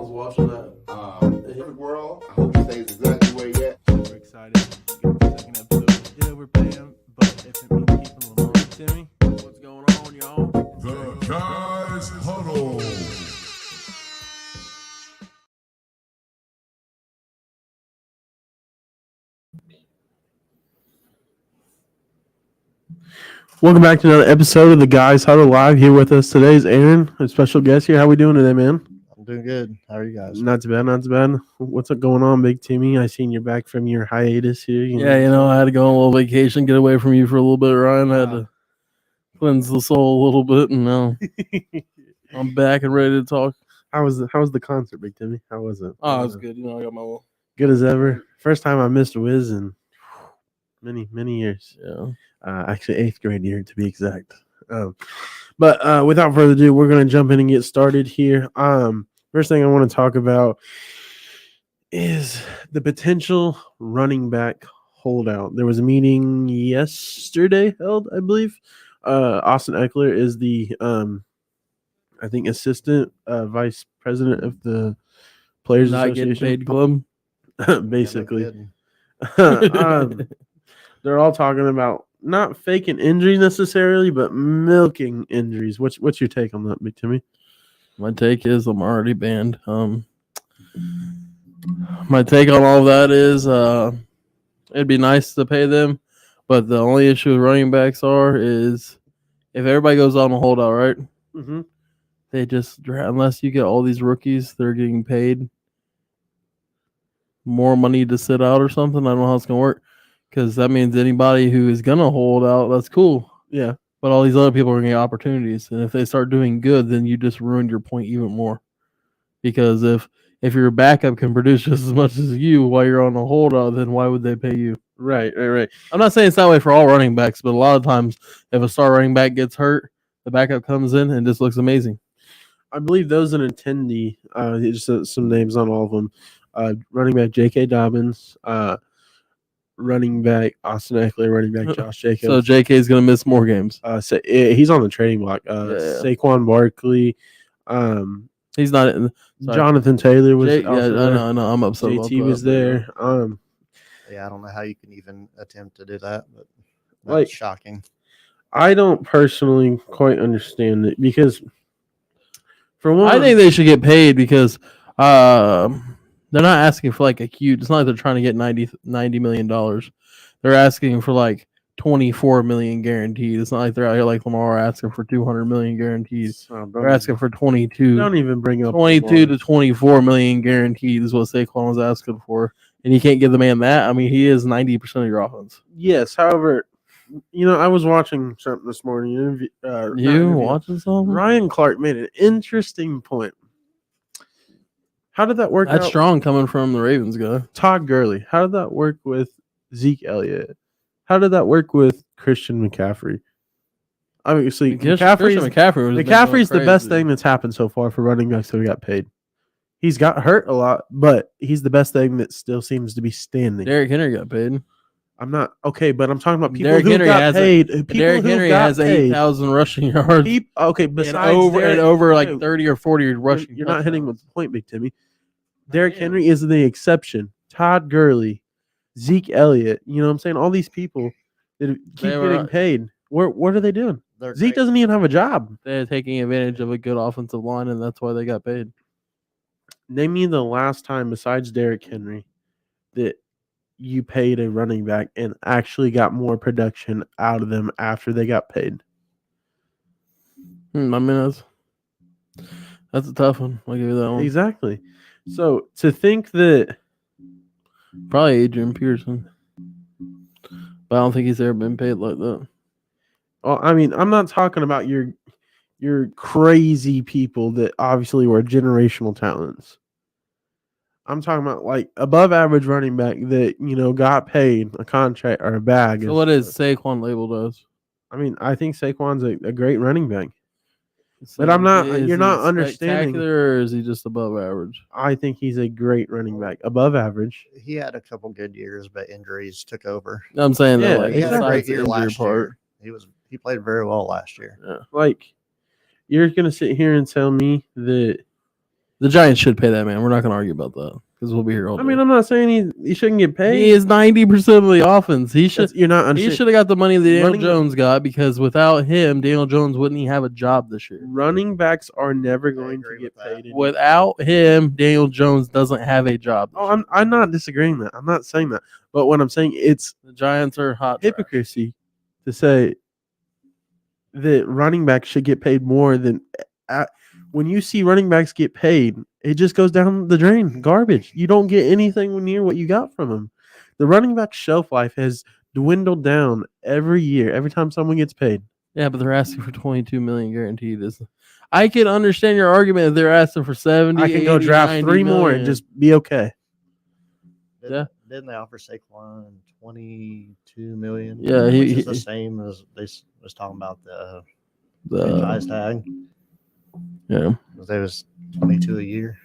was watching that. The world. I hope it stays exactly where it's at. Super excited to get the second episode. Yeah, we're paying, but if it means keeping Lamar, Timmy, what's going on, y'all? The Guys Huddle. Welcome back to another episode of the Guys Huddle Live. Here with us today is Aaron, a special guest here. How we doing today, man? I'm doing good. How are you guys? Not too bad, not too bad. What's up going on, Big Timmy? I seen you're back from your hiatus here. I had to go on a little vacation, get away from you for a little bit, Ryan. I had to cleanse the soul a little bit, and now I'm back and ready to talk. How was the concert, Big Timmy? How was it? Oh, it was good. I got my little... Good as ever. First time I missed Wiz in many years. Yeah. Actually, 8th grade year to be exact. But without further ado, we're going to jump in and get started here. First thing I want to talk about is the potential running back holdout. There was a meeting yesterday held, I believe. Austin Eckler is the, I think, assistant vice president of the Players Not Association. getting paid club. Basically. They're all talking about not faking injuries necessarily, but milking injuries. What's your take on that, Big Timmy? My take is I'm already banned. My take on all of that is it'd be nice to pay them, but the only issue with running backs is if everybody goes on a holdout, right? Mm-hmm. They just, unless you get all these rookies, they're getting paid more money to sit out or something. I don't know how it's going to work, because that means anybody who is going to hold out, that's cool. Yeah. But all these other people are going to get opportunities. And if they start doing good, then you just ruined your point even more. Because if your backup can produce just as much as you while you're on a holdout, then why would they pay you? Right. I'm not saying it's that way for all running backs, but a lot of times if a star running back gets hurt, the backup comes in and just looks amazing. I believe those an attendee, just some names on all of them. Running back J.K. Dobbins, running back Austin Eckler, running back Josh Jacobs. So J.K. is going to miss more games. He's on the trading block. Saquon Barkley. He's not in. Jonathan Taylor was. I know. I'm upset. JT was there. Yeah, I don't know how you can even attempt to do that, but that's Like, shocking. I don't personally quite understand it because, for one, I think they should get paid because they're not asking for like a huge. It's not like they're trying to get $90 million. They're asking for like $24 million guaranteed. It's not like they're out here like Lamar asking for $200 million guaranteed. They're asking for 22. Don't even bring up 22 to 24 million guaranteed is what Saquon was asking for, and you can't give the man that. I mean, he is 90% of your offense. Yes, however, I was watching something this morning. Watching something? Ryan Clark made an interesting point. How did that work out? That's strong coming from the Ravens guy. Todd Gurley. How did that work with Zeke Elliott? How did that work with Christian McCaffrey? Obviously, McCaffrey's the best thing that's happened so far for running backs who got paid. He's got hurt a lot, but he's the best thing that still seems to be standing. Derrick Henry got paid. I'm not okay, but I'm talking about people Derrick who Henry got paid. Derrick Henry has 8,000 rushing yards. Besides over like 30 or 40 rushing. You're not hitting with the point, Big Timmy. Derrick Henry is the exception. Todd Gurley, Zeke Elliott, you know what I'm saying? All these people that keep getting paid. What are they doing? Zeke doesn't even have a job. They're taking advantage of a good offensive line, and that's why they got paid. Name me the last time besides Derrick Henry that you paid a running back and actually got more production out of them after they got paid. I mean, that's a tough one. I'll give you that one. Exactly. So to think that probably Adrian Peterson, but I don't think he's ever been paid like that. Well, I mean, I'm not talking about your crazy people that obviously were generational talents. I'm talking about like above average running back that got paid a contract or a bag. So what is Saquon labeled as? I mean, I think Saquon's a great running back. But I'm not. You're not understanding. Or is he just above average? I think he's a great running back, above average. He had a couple good years, but injuries took over. I'm saying that, like, he had a great year injury last part. year. He played very well last year. Yeah. Like, you're gonna sit here and tell me that The Giants should pay that man. We're not going to argue about that because we'll be here all day. I mean, I'm not saying he shouldn't get paid. he is 90% of the offense. He should. You're not. He should have got the money that Daniel Running- Jones got because without him, Daniel Jones wouldn't even have a job this year. Running backs are never going to agree get with that. paid. anymore. Without him, Daniel Jones doesn't have a job. this Oh, year. I'm not disagreeing that. I'm not saying that. But what I'm saying, it's The Giants are hot. trash. hypocrisy to say that running backs should get paid more than when you see running backs get paid, it just goes down the drain. Garbage. You don't get anything near what you got from them. The running back shelf life has dwindled down every year, every time someone gets paid. Yeah, but they're asking for 22 million guaranteed. I can understand your argument if they're asking for 70. I can go 80, draft 90 three more million. and just be okay. Didn't they offer Saquon $22 million? Yeah, which he- is the same as they was talking about the the franchise tag. yeah. They was 22 a year.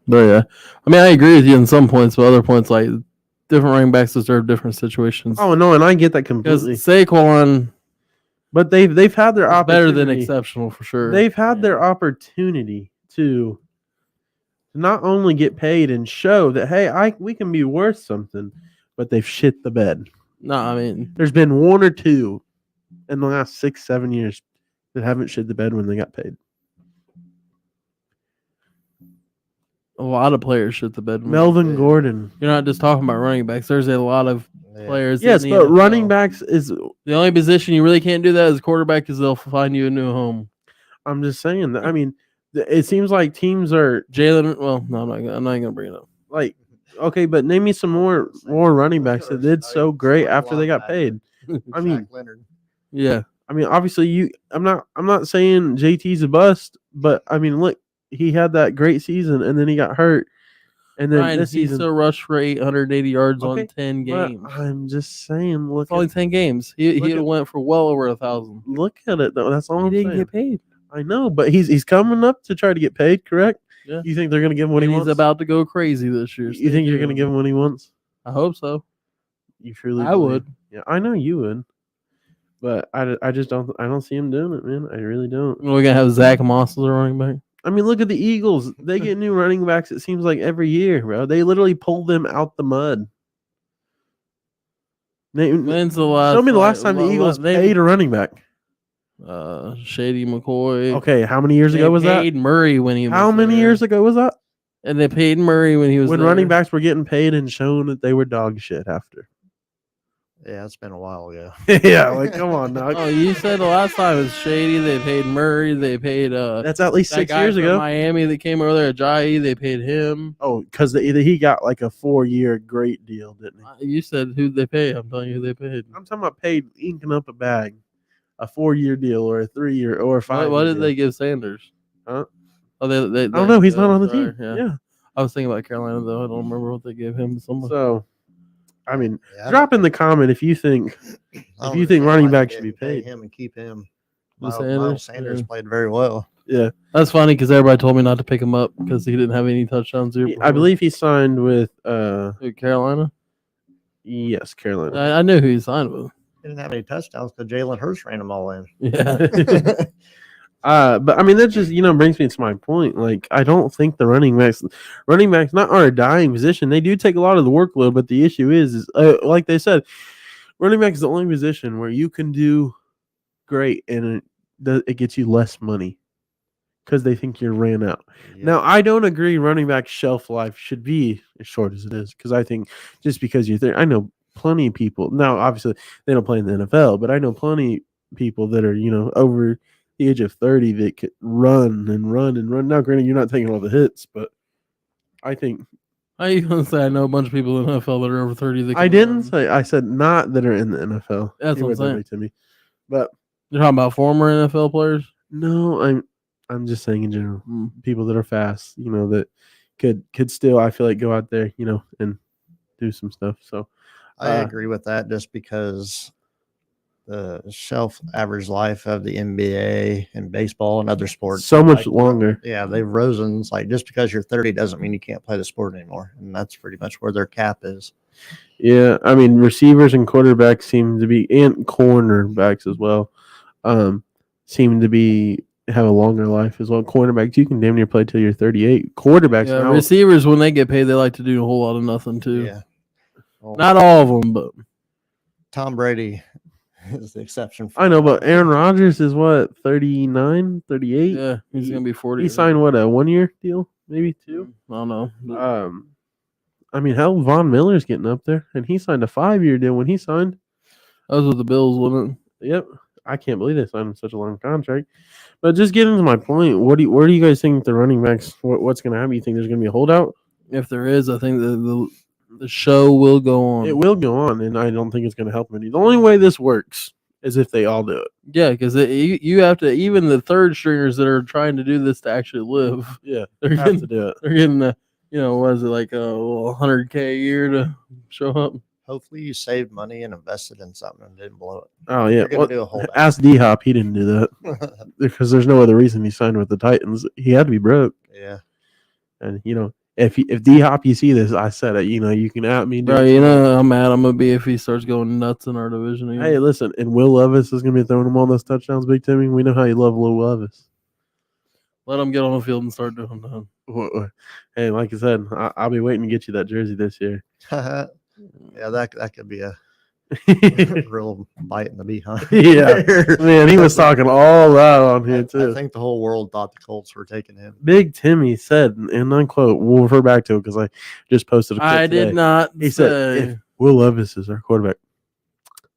But yeah, I mean, I agree with you in some points, but other points, like different running backs deserve different situations. Oh no, and I get that because completely. Saquon But they've had their is opportunity. better than exceptional for sure. They've had their opportunity to not only get paid and show that hey, we can be worth something, but they've shit the bed. No, I mean, There's been one or two in the last 6-7 years that haven't shit the bed when they got paid. a lot of players shit the bed. when Melvin they- Gordon. You're not just talking about running backs. There's a lot of Yeah. players. Yes, in the but NFL. running backs is. The only position you really can't do that as a quarterback is they'll find you a new home. I'm just saying that. I mean, it seems like teams are Jalen, well, no, I'm not gonna bring it up. like, okay, but name me some more running backs that did so great after they got paid. I mean, Shaq Leonard. Yeah, I mean, obviously, I'm not saying JT's a bust, but I mean, look, he had that great season, and then he got hurt, and then Ryan, this he season. still rushed for 880 yards Okay, on 10 but games. I'm just saying, look It's only at 10 games. He look would have at- went for well over 1,000. it though. That's all He I'm didn't saying. get paid. I know, but he's coming up to try to get paid, correct? Yeah. You think they're gonna give him what he And he's wants? about to go crazy this year. You think you're gonna give him what he wants? I hope so. You truly? I would. Yeah, I know you would. But I just don't see him doing it, man. I really don't. We're gonna have Zach Moss as a running back. I mean, look at the Eagles. They get new running backs. It seems like every year, bro. They literally pull them out the mud. When's the last? Show me the last time the Eagles paid a running back. Shady McCoy. Okay, how many years They ago was that? paid Murray when he was How many there. years ago was that? And they paid Murray when he was When there. running backs were getting paid and shown that they were dog shit after. Yeah, it's been a while ago. Yeah, like come on, dog. Oh, you said the last time was Shady. They paid Murray. They paid That's at least that 6 guy years from ago. Miami that came over there, Ajayi. They paid him. Oh, because he got like a 4-year great deal, didn't he? You said who'd they pay? I'm telling you who they paid. I'm talking about paid inking up a bag, a 4-year deal or a 3-year or a 5. What did they give Sanders? Huh? Oh, they I don't know. He's not on the sorry, team. Yeah. I was thinking about Carolina though. I don't remember what they gave him. Someone. So, I mean, Yeah, drop in the comment if you think I if don't you think understand running why they back should be didn't pay paid. him and keep him. Miles Miles Sanders? Sanders Yeah. played very well. Yeah, That's funny because everybody told me not to pick him up because he didn't have any touchdowns here. I believe he signed with Who, Carolina. yes, Carolina. I knew who he signed with. He didn't have any touchdowns because Jalen Hurts ran them all in. Yeah. But I mean that just brings me to my point. Like I don't think the running backs not are a dying position. They do take a lot of the workload, but the issue is like they said, running back is the only position where you can do great and it gets you less money because they think you're ran out. Yeah. Now I don't agree running back shelf life should be as short as it is because I think just because you're there, I know plenty of people. Now obviously they don't play in the NFL, but I know plenty of people that are over the age of 30 that could run and run and run. Now, granted, you're not taking all the hits, but I think How you gonna say I know a bunch of people in the NFL that are over 30 that I can didn't run? say I said not that are in the NFL. That's You what I'm read that saying. right to me, but You're talking about former NFL players? no, I'm just saying in general, Hmm. people that are fast, that could still I feel like go out there, and do some stuff. So I agree with that just because the shelf average life of the NBA and baseball and other sports so much like, longer. yeah, they've risen. Like just because you're 30 doesn't mean you can't play the sport anymore, and that's pretty much where their cap is. Yeah, I mean receivers and quarterbacks seem to be, and cornerbacks as well, seem to be have a longer life as well. Quarterbacks, you can damn near play till you're 38. Quarterbacks Yeah, now, receivers when they get paid, they like to do a whole lot of nothing too. Yeah. Well, Not all of them, but Tom Brady is the exception. For I know, but that. Aaron Rodgers is what, 39, 38? yeah, he's gonna be 40. He signed what, a 1-year deal, maybe 2. I don't know. I mean, hell, Von Miller's getting up there, and he signed a 5-year deal when he signed. That was with the Bills, wasn't it? Yep, I can't believe they signed him such a long contract. But just getting to my point, where do you guys think the running backs? What's going to happen? You think there's going to be a holdout? If there is, I think the show will go on. It will go on, and I don't think it's going to help any. The only way this works is if they all do it. Yeah, because you have to, even the third stringers that are trying to do this to actually live. Yeah, They're have getting to do it. They're getting what is it, like $100K a year to show up? Hopefully, you saved money and invested in something and didn't blow it. Oh yeah, You're gonna do a holdout. ask D Hop. He didn't do that because there's no other reason he signed with the Titans. He had to be broke, Yeah. and if D Hop, you see this, I said it. You can at me. Bro, how mad I'm gonna be if he starts going nuts in our division again. Hey, listen, and Will Levis is going to be throwing him all those touchdowns, Big Timmy. We know how you love Will Levis. Let him get on the field and start doing that. Hey, like I said, I'll be waiting to get you that jersey this year. Yeah, that could be a real bite in the behind. Yeah, man, he was talking all that on here I too. think the whole world thought the Colts were taking him. Big Timmy said, and unquote, we'll refer back to it because I just posted a clip I today. did not He say. said, if Will Levis is our quarterback,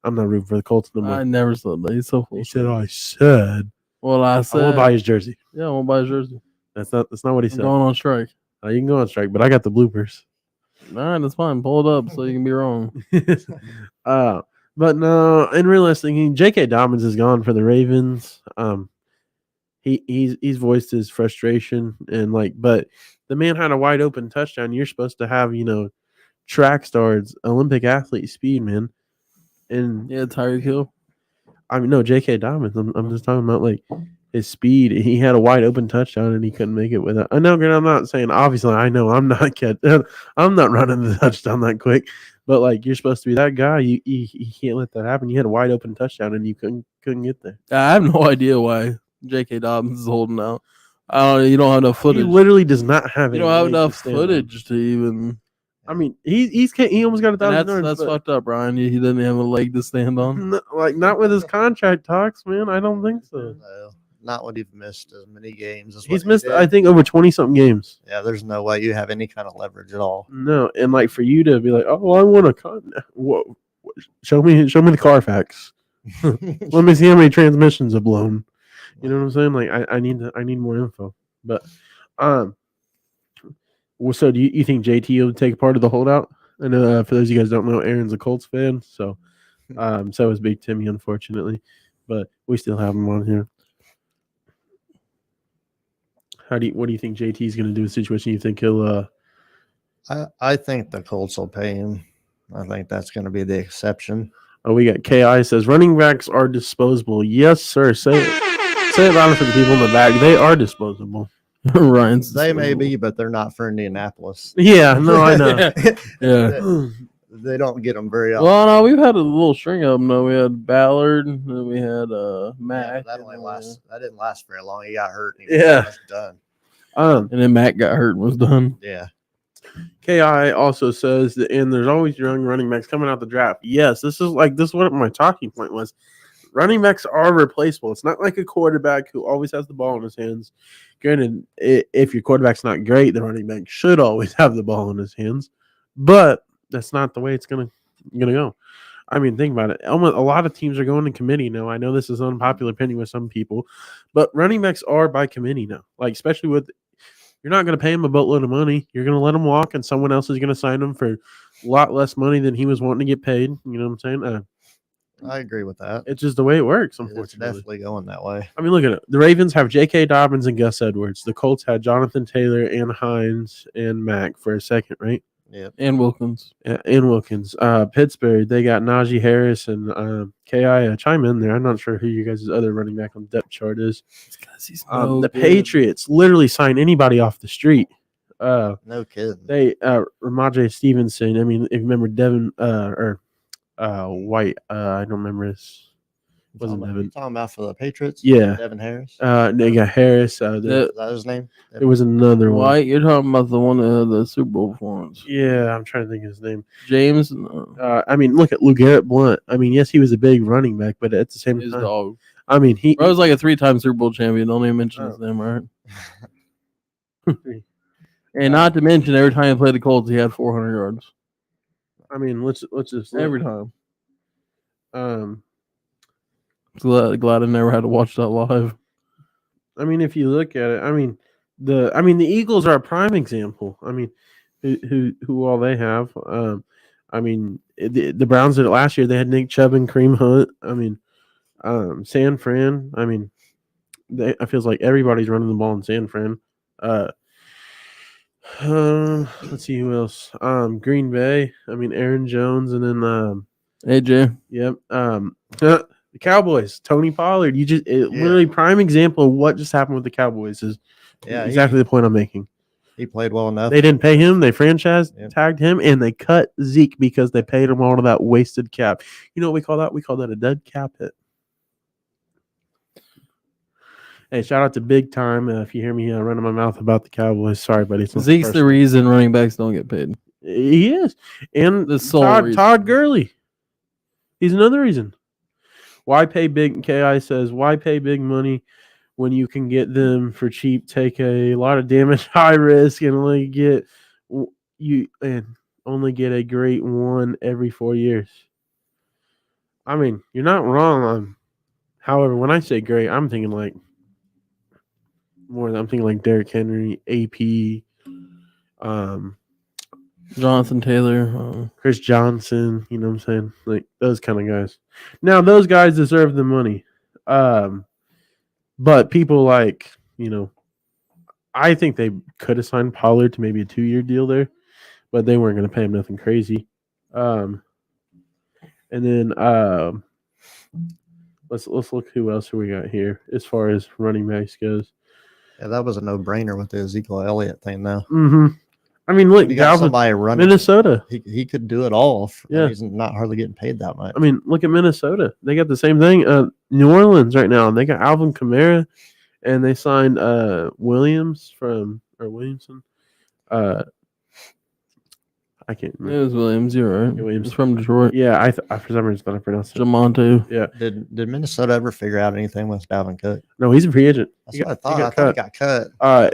I'm not rooting for the Colts no more. I never said that. He's so full. He said, I said, Well, I I said. won't buy his jersey. Yeah, I won't buy his jersey. That's not what he I'm said. going on strike. You can go on strike, but I got the bloopers. All right, that's fine. Pull it up so you can be wrong. But no, in realistic, J.K. Dobbins is gone for the Ravens. He's voiced his frustration but the man had a wide open touchdown. You're supposed to have track stars, Olympic athlete speed, man. And Yeah, Tyreek Hill. I mean, no, J.K. Dobbins. I'm just talking about his speed. He had a wide open touchdown and he couldn't make it with it. I know, I'm not saying obviously. I know I'm not I'm not running the touchdown that quick. But you're supposed to be that guy. You can't let that happen. You had a wide open touchdown and you couldn't get there. I have no idea why J.K. Dobbins is holding out. I don't know. You don't have enough footage. He literally does not have. You any don't have legs to enough stand on. footage to even. I mean, he almost got 1,000 yards. That's but fucked up, Brian. He doesn't have a leg to stand on. not with his contract talks, man. I don't think so. No, not when you've missed as many games as He's what he missed, did. I think, over 20-something games. Yeah, there's no way you have any kind of leverage at all. No, and for you to be like, oh, I want a show me the Carfax. Let me see how many transmissions have blown. You know what I'm saying? I need more info. But so do you think JT will take part of the holdout? I know for those of you guys who don't know, Aaron's a Colts fan, so so is Big Timmy, unfortunately, but we still have him on here. What do you think JT's going to do in the situation? You think he'll? I think the Colts will pay him. I think that's going to be the exception. Oh, we got KI says running backs are disposable. Yes, sir. Say it louder for the people in the back. They are disposable. Ryan's. They may be, but they're not for Indianapolis. Yeah, no, I know. Yeah. They don't get them very often. Well, no, we've had a little string of them. though. We had Ballard, and then we had Yeah, Mac. that didn't last very long. He got hurt. And Yeah. was done. And then Mac got hurt and was done. Yeah. KI also says that, and there's always young running backs coming out the draft. Yes, this is what my talking point was. Running backs are replaceable. It's not like a quarterback who always has the ball in his hands. Granted, if your quarterback's not great, the running back should always have the ball in his hands. But that's not the way it's gonna go. I mean, think about it. A lot of teams are going to committee now. I know this is an unpopular opinion with some people, but running backs are by committee now. Especially with, you're not going to pay him a boatload of money. You're going to let him walk, and someone else is going to sign him for a lot less money than he was wanting to get paid. You know what I'm saying? I agree with that. It's just the way it works, It's unfortunately. definitely going that way. I mean, look at it. The Ravens have J.K. Dobbins and Gus Edwards. The Colts had Jonathan Taylor and Hines and Mack for a second, right? Yep. And Wilkins. And Wilkins. Pittsburgh, they got Najee Harris and K.I. Chime in there. I'm not sure who you guys' other running back on the depth chart is. The Patriots literally sign anybody off the street. No kidding. They Ramondre Stevenson. I mean, if you remember Devin White, I don't remember his Wasn't You Devin. talking about for the Patriots? Yeah. Devin Harris. They got Harris. Yeah. Is that his name? There was another one. White, you're talking about the one of the Super Bowl performance. Yeah, I'm trying to think of his name. James, I mean, look at LeGarrette Blunt. I mean, yes, he was a big running back, but at the same his time, dog. I mean, he Bro was like a 3-time Super Bowl champion. Don't even mention his Oh. name, right? And not to mention, every time he played the Colts, he had 400 yards. I mean, let's just look. Every time. Um, Glad I never had to watch that live. I mean, if you look at it, I mean, the Eagles are a prime example. I mean, who all they have. I mean, the Browns did it last year. They had Nick Chubb and Kareem Hunt. I mean, San Fran. I mean, I feels like everybody's running the ball in San Fran. Let's see who else. Green Bay. I mean, Aaron Jones, and then AJ. yep. The Cowboys. Tony Pollard. Literally prime example of what just happened with the Cowboys is exactly the point I'm making. He played well enough. They didn't pay him. They franchised tagged him, and they cut Zeke because they paid him all of that wasted cap. You know what we call that? We call that a dead cap hit. Hey, shout out to Big Time. If you hear me running my mouth about the Cowboys, sorry, buddy. Zeke's the reason running backs don't get paid. He is. And The sole reason. Todd Gurley. He's another reason. Why pay big? KI says, why pay big money when you can get them for cheap? Take a lot of damage, high risk, and only get a great one every 4 years. I mean, you're not wrong. However, when I say great, I'm thinking like Derrick Henry, AP, Jonathan Taylor. Chris Johnson, you know what I'm saying? Like those kind of guys. Now, those guys deserve the money. But people like, I think they could have signed Pollard to maybe a 2-year deal there, but they weren't going to pay him nothing crazy. And then let's look who else we got here as far as running backs goes. Yeah, that was a no-brainer with the Ezekiel Elliott thing now. Mm-hmm. I mean, look, You got somebody running. Minnesota. He could do it all. Yeah. He's not hardly getting paid that much. I mean, look at Minnesota. They got the same thing. New Orleans right now. They got Alvin Kamara, and they signed Williamson. I can't remember. It was Williams, you're right. Williams. He's from Detroit. Yeah, for some reason I pronounced it. Jamonte. Yeah. Did Minnesota ever figure out anything with Dalvin Cook? No, he's a free agent. That's what I thought. I thought he got cut.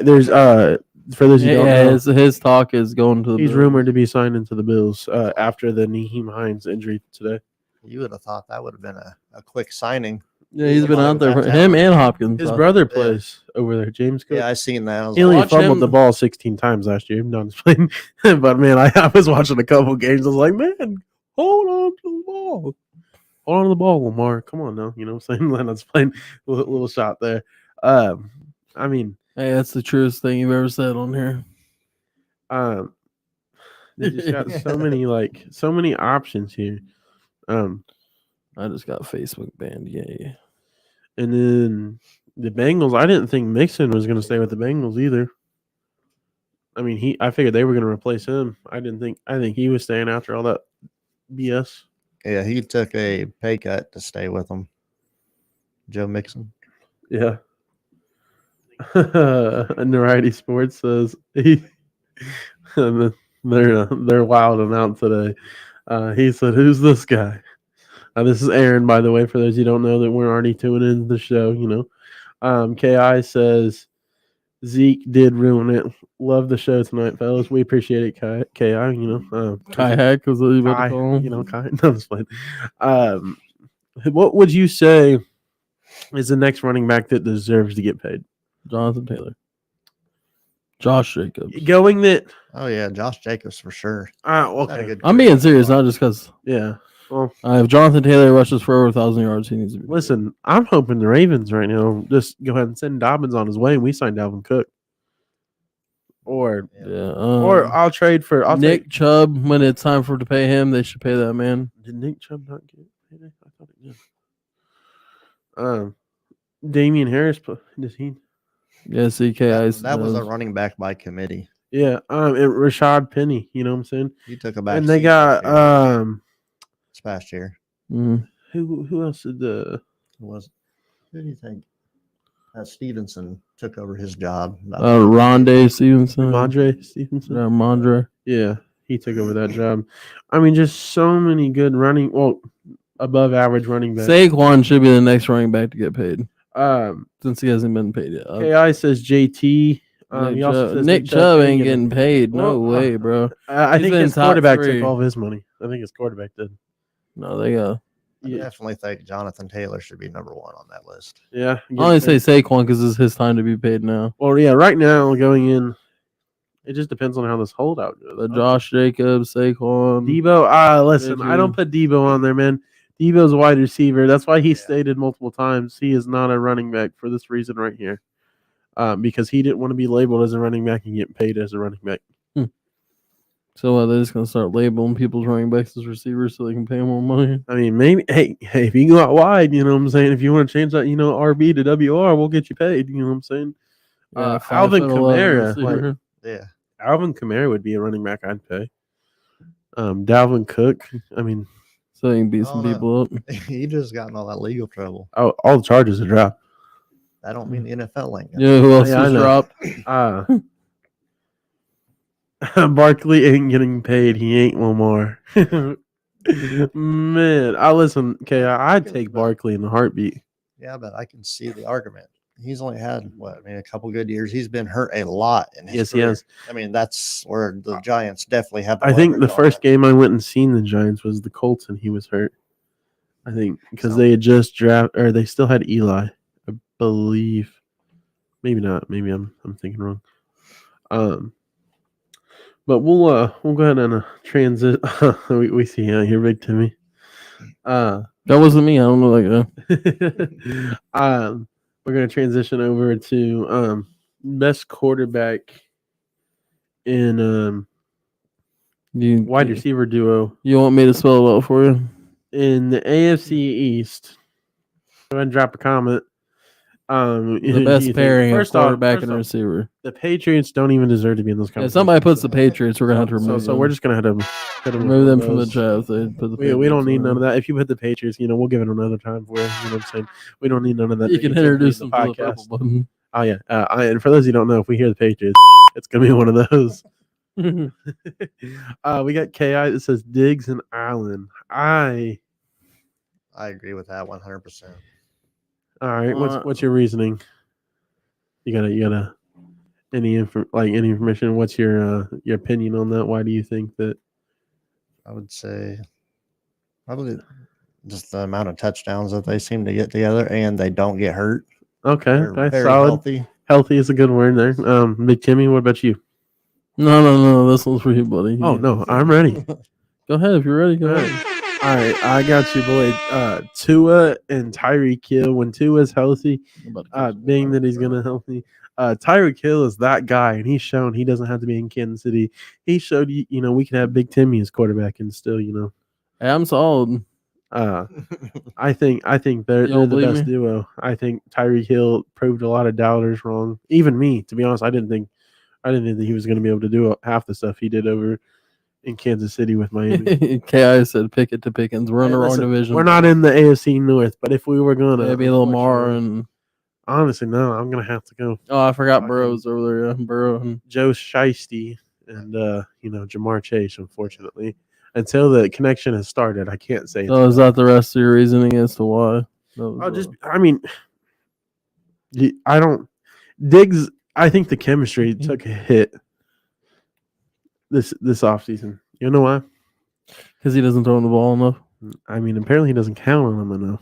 There's for those who don't know, his talk is going to the he's Bills. rumored to be signed into the Bills after the Nyheim Hines injury today. You would have thought that would have been a quick signing. Yeah, he's been out there. That's Him out. and Hopkins. His brother plays over there, James Cook. Yeah, I seen that. I was He only Watch fumbled him. the ball 16 times last year. No, I'm just playing. But man, I was watching a couple games. I was like, man, hold on to the ball. Hold on to the ball, Lamar. Come on now. You know what I'm saying? Leonard's playing a little shot there. I mean, Hey, that's the truest thing you've ever said on here. they just got so many options here. I just got Facebook banned. Yay. And then the Bengals, I didn't think Mixon was going to stay with the Bengals either. I mean, I figured they were going to replace him. I think he was staying after all that BS. Yeah, he took a pay cut to stay with them. Joe Mixon. Yeah. Variety Sports says they're wilding out today. He said, "Who's this guy?" This is Aaron, by the way, for those who don't know that we're already tuning into the show. Ki says Zeke did ruin it. Love the show tonight, fellas. We appreciate it, Ki. Kai Heck was what you about to call him. Kai. No, that's fine. What would you say is the next running back that deserves to get paid? Jonathan Taylor. Josh Jacobs. Going that. Oh yeah, Josh Jacobs for sure. Okay. I'm being serious, not just because. Yeah. Well, If Jonathan Taylor rushes for over 1,000 yards, he needs to be. listen, I'm hoping the Ravens right now just go ahead and send Dobbins on his way, and we sign Dalvin Cook. Or I'll trade for Nick Chubb. When it's time to pay him, they should pay that man. Did Nick Chubb not get paid? I thought it did. Damian Harris, does he? Yes, CKI. That was a running back by committee. Yeah. And Rashad Penny. You know what I'm saying? He took a back. And they seat got this past year. Mhm. who else did the Was who do you think? Stevenson took over his job. Rondé Stevenson. Ramondre Stevenson. Ramondre. Yeah, he took over that job. I mean, just so many good above average running backs. Saquon should be the next running back to get paid Um, since he hasn't been paid yet. KI says JT. Nick He also Chubb, says Nick Chubb ain't getting paid. No way, bro. I He's think been his top quarterback 3. took all of his money. I think his quarterback did. No, they I Yeah, definitely think Jonathan Taylor should be number 1 on that list. yeah. I only say Saquon because it's his time to be paid now. Well, yeah. Right now, going in, it just depends on how this holdout goes. The Josh Jacobs, Saquon. Debo. Listen, Did I don't you- put Debo on there, man. Debo's a wide receiver. That's why he stated multiple times he is not a running back for this reason right here. Because he didn't want to be labeled as a running back and get paid as a running back. So they're just gonna start labeling people's running backs as receivers so they can pay more money. I mean, maybe, hey, if you go out wide, you know what I'm saying? If you want to change that, RB to WR, we'll get you paid. You know what I'm saying? Yeah, Alvin 5'11" Kamara. receiver. Like, Yeah. Alvin Kamara would be a running back I'd pay. Dalvin Cook. I mean, so he can beat some Oh, no. people up. He just got in all that legal trouble. all the charges are dropped. That don't mean the NFL ain't. Yeah, who else Yeah, I was know. dropped? Barkley ain't getting paid. He ain't Lamar. Man, I listen. Okay, I'd take Barkley in a heartbeat. Yeah, but I can see the argument. He's only had a couple good years. He's been hurt a lot in his Yes, he career. has. I mean, that's where the Giants definitely have. I think the leverage on first it. game I went and seen the Giants was the Colts, and he was hurt. I think because So- they had just drafted, or they still had Eli, I believe. Maybe not. Maybe I'm thinking wrong. But we'll go ahead and transit. we see here, Big Timmy. That wasn't me. I don't know that guy. We're gonna transition over to best quarterback in wide receiver duo You want me to spell it out for you? in the AFC East. Go ahead and drop a comment. The best pairing of quarterback and receiver. the Patriots don't even deserve to be in those If conversations. somebody puts the Patriots, we're gonna have to So remove them. we're just gonna have to remove them from the chat. If they put the We don't Patriots need on none of there. that. If you put the Patriots, we'll give it another time for you. You know what I'm saying? We don't need none of that. You can negativity introduce in them to the purple button. Oh yeah. And for those who don't know, if we hear the Patriots, it's gonna be one of those. We got KI that says Diggs and Allen. I agree with that 100%. All right. What's your reasoning? You gotta any information? What's your opinion on that? Why do you think that? I would say probably just the amount of touchdowns that they seem to get together, and they don't get hurt. Okay, They're okay, very solid. healthy. Healthy is a good word there. Big Timmy, what about you? No. This one's for you, buddy. Oh no, I'm ready. Go ahead if you're ready. Go All ahead. right. All right, I got you, boy. Tua and Tyreek Hill. When Tua's healthy, being that he's gonna help me, Tyreek Hill is that guy, and he's shown he doesn't have to be in Kansas City. He showed we can have Big Timmy as quarterback and still, Hey, I'm solid. I think they're You don't the believe best me? duo. I think Tyreek Hill proved a lot of doubters wrong. Even me, to be honest, I didn't think that he was going to be able to do half the stuff he did over in Kansas City with Miami. KI said pick it to Pickens. We're in the wrong Listen, division. we're not in the AFC North, but if we were gonna, Maybe Lamar and honestly, no, I'm gonna have to go I forgot Burrow's over there. Yeah, Burrow and Joe Shiesty and Jamar Chase. Unfortunately, until the connection has started, I can't say. so is that the rest of your reasoning as to why? I don't. Diggs, I think the chemistry took a hit this offseason. You know why? Because he doesn't throw the ball enough. I mean, apparently he doesn't count on them enough.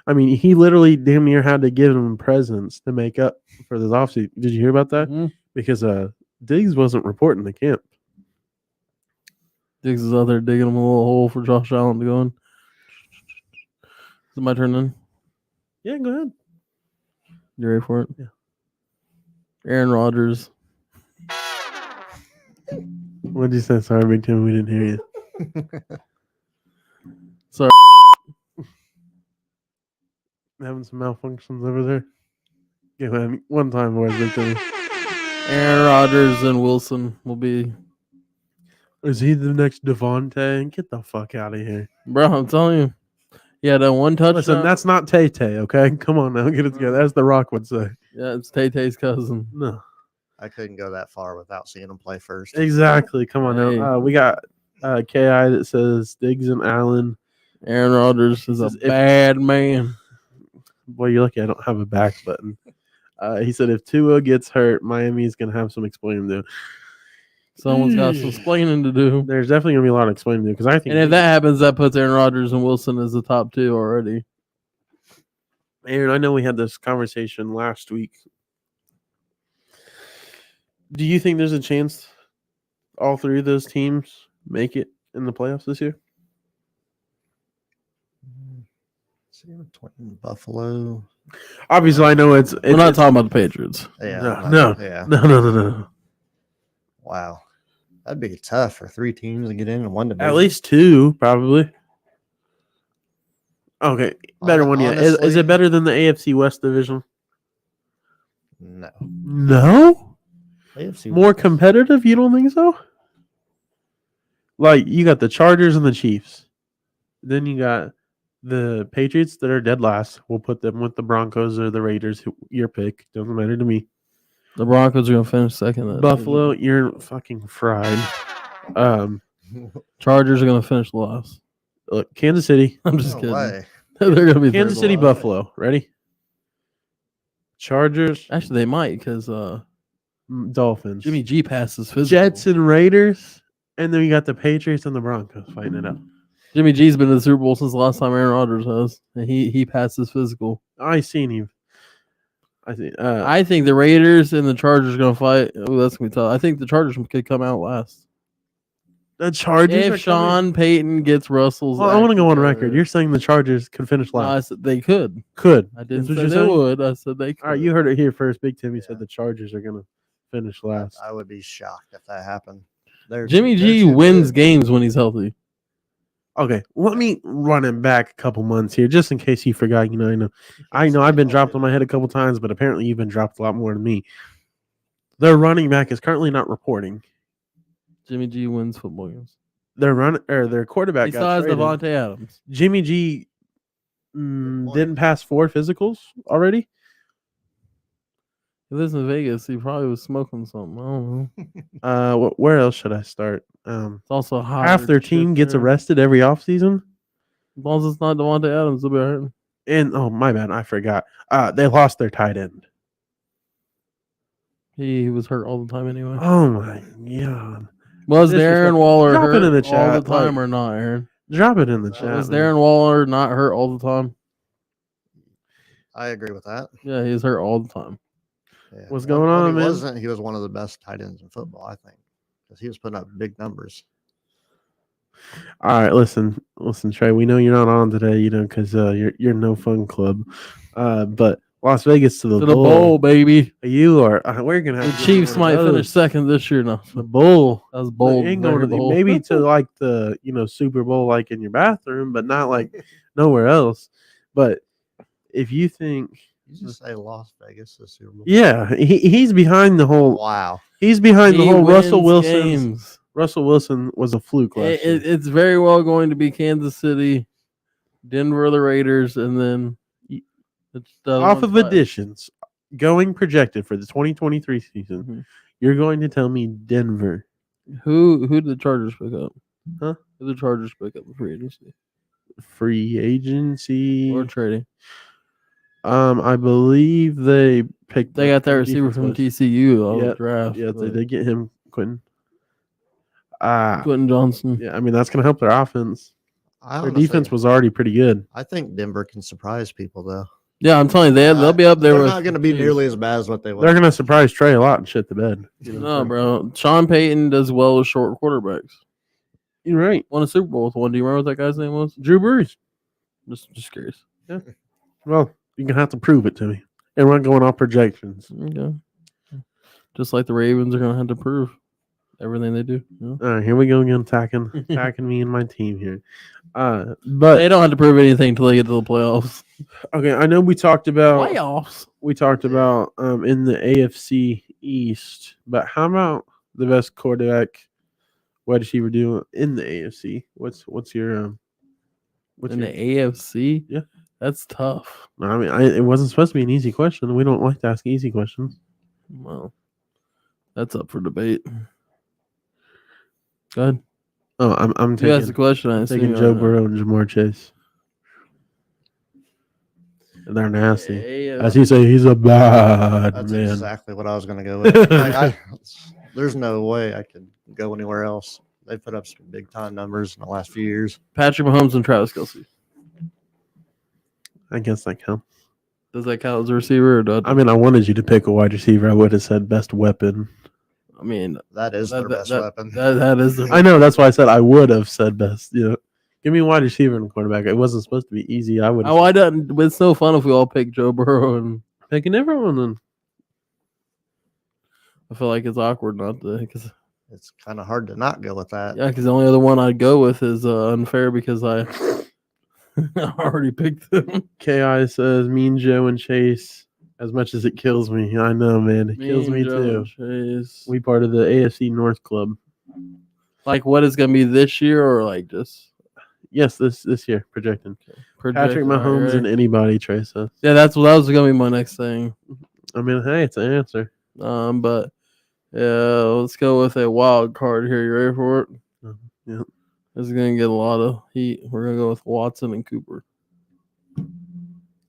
I mean, he literally damn near had to give them presents to make up for this offseason. Did you hear about that? Mhm. Because Diggs wasn't reporting to camp. Diggs is out there digging him a little hole for Josh Allen to go in. Is it my turn then? Yeah, go ahead. You ready for it? Yeah. Aaron Rodgers. What did you say? Sorry, Big Tim, we didn't hear you. Sorry. Having some malfunctions over there. Go ahead. One time, boys, Big Tim. Aaron Rodgers and Wilson will be. Is he the next Devontae? Get the fuck out of here. Bro, I'm telling you. He had a one touchdown. Listen, that's not Tay Tay, okay? Come on now, get it together. As The Rock would say. Yeah, it's Tay Tay's cousin. No, I couldn't go that far without seeing him play first. exactly. Come on Hey. now. We got KI that says Diggs and Allen. Aaron Rodgers is a Says if- bad man. Boy, you're lucky I don't have a back button. He said if Tua gets hurt, Miami's going to have some explaining to do. Someone's got some explaining to do. There's definitely going to be a lot of explaining to do because I think. And if that happens, that puts Aaron Rodgers and Wilson as the top two already. Aaron, I know we had this conversation last week. Do you think there's a chance all three of those teams make it in the playoffs this year? See, between Buffalo. Obviously, I know it's We're not talking about the Patriots. Yeah. No. Yeah. No. Wow. That'd be tough for 3 teams to get in one division. At least 2, probably. Okay, better one yet. Is Honestly- it better than the AFC West division? No. No. AFC More West. competitive? You don't think so? Like, you got the Chargers and the Chiefs. Then you got the Patriots that are dead last. We'll put them with the Broncos or the Raiders. Your pick. Doesn't matter to me. The Broncos are going to finish second. in that Buffalo, division. you're fucking fried. Chargers are going to finish last. Look, Kansas City. I'm just No kidding. way. They're going to be Kansas third City, last. Buffalo. Ready? Chargers, Actually, they might because Dolphins. Jimmy G passes physical. Jets and Raiders. And then we got the Patriots and the Broncos fighting it out. Jimmy G's been in the Super Bowl since the last time Aaron Rodgers has, and he passes physical. I seen him. I think. I think the Raiders and the Chargers are going to fight. Oh, that's going to be tough. I think the Chargers could come out last. the Chargers. If are Sean Payton gets Russell's, coming. Well, I want to go on act record. together. You're saying the Chargers could finish No, I last. said they could. Could. I didn't That's what say you're they saying? would. I said they could. All right, you heard it here first. Big Timmy Yeah. said the Chargers are going to finish last. I would be shocked if that happened. They're Jimmy they're G too wins good. games when he's healthy. Okay, let me run it back a couple months here, just in case you forgot. I know I've been dropped on my head a couple times, but apparently you've been dropped a lot more than me. Their running back is currently not reporting. Jimmy G wins football games. Their quarterback. got Besides traded. Devontae Adams. Jimmy G didn't pass 4 physicals already. He lives in Vegas. He probably was smoking something. I don't know. Where else should I start? It's also hot. Half their team gets arrested every offseason. As long as it's not Devontae Adams, they'll be all right. And oh my bad, I forgot. They lost their tight end. He was hurt all the time anyway. Oh my god! Was disrespect. Darren Waller Drop it hurt in the all chat, the time like- or not, Aaron? Drop it in the chat. Was man. Darren Waller not hurt all the time? I agree with that. Yeah, he was hurt all the time. Yeah. What's When- going when on, he man? wasn't, he was one of the best tight ends in football, I think, because he was putting up big numbers. All right, listen, Trey. We know you're not on today, because you're no fun club. But Las Vegas to the To the bowl. bowl, baby. You are. We're gonna have The to Chiefs get might one of finish those. second this year. No, The bowl. that was bold. They ain't going to Very bold. maybe to like the Super Bowl like in your bathroom, but not like nowhere else. But if you think, You just say Las Vegas this Super Bowl. yeah, he's behind the whole. Wow. He's behind the He whole Russell wins Wilson. games. Russell Wilson was a fluke last year. It's very well going to be Kansas City, Denver, the Raiders, and then it's the other Off one's of five. additions, going projected for the 2023 season, Mhm. you're going to tell me Denver. Who did the Chargers pick up? Huh? Who did the Chargers pick up in free agency Free agency. or trading? I believe they picked. They up got that the receiver defense from was- TCU on Yeah, the draft. Yeah, they but did get him, Quentin. Quentin Johnson. Yeah, I mean that's gonna help their offense. I Their honestly- defense was already pretty good. I think Denver can surprise people, though. Yeah, I'm telling you, they'll be up there. They're with not going to be Chiefs. nearly as bad as what they were. They're gonna surprise Trey a lot and shit the bed. No, bro. Sean Payton does well with short quarterbacks. You're right. Won a Super Bowl with one. Do you remember what that guy's name was? Drew Brees. Just curious. Well, you're gonna have to prove it to me. And we're not going off projections. Okay. Just like the Ravens are gonna have to prove everything they do. You know? All right, here we go again, attacking me and my team here. But They don't have to prove anything until they get to the playoffs. okay, I know we talked about Playoffs. in the AFC East, but how about the best quarterback wide receiver doing in the AFC? What's your What's In your, the AFC? Yeah. That's tough. I mean, it wasn't supposed to be an easy question. We don't like to ask easy questions. Well, that's up for debate. Go ahead. Oh, I'm You asked the taking, question. I'm taking Joe Burrow and Jamar Chase. And they're nasty. As he say, he's a bad That's man. exactly what I was going to go with. There's no way I could go anywhere else. They put up some big time numbers in the last few years. Patrick Mahomes and Travis Kelce. I guess that counts. Does that count as a receiver? Or I mean, I wanted you to pick a wide receiver. I would have said best weapon. I mean, That is their best weapon. That is. I know. That's why I said I would have said best. You know, give me a wide receiver and a quarterback. It wasn't supposed to be easy. I would. Why doesn't? It's so fun if we all pick Joe Burrow, and picking everyone. Then I feel like it's awkward not to. Because It's kind of hard to not go with that. yeah, because the only other one I'd go with is unfair because I already picked them. Ki says Mean Joe and Chase. As much as it kills me, I know, man. It kills me too. Chase. We part of the AFC North club. Like what is going to be this year or like just Yes, this year projecting. Patrick project- Mahomes right. and anybody, Trey says. Yeah, that was going to be my next thing. I mean, hey, it's an answer. But yeah, let's go with a wild card here. You ready for it? Yeah. This is going to get a lot of heat. We're going to go with Watson and Cooper.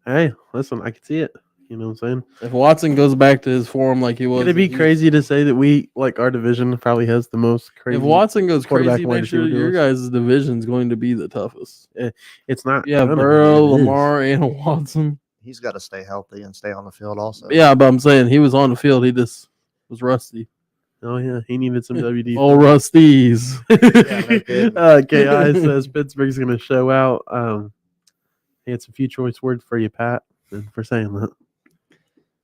Hey, listen, I can see it. You know what I'm saying? If Watson goes back to his form like he was, It'd be crazy to say that we like our division probably has the most crazy. If Watson goes quarterback crazy and wide next year, receiver your duels. guys' division is going to be the toughest. It's not. Yeah, gonna be, Burrow, it is. Lamar, and Watson. He's got to stay healthy and stay on the field also. Yeah, but I'm saying he was on the field. He just was rusty. Oh yeah, he needed some WD. All rusties. no kidding. Ki says Pittsburgh's going to show out. He had some few choice words for you, Pat, and for saying that.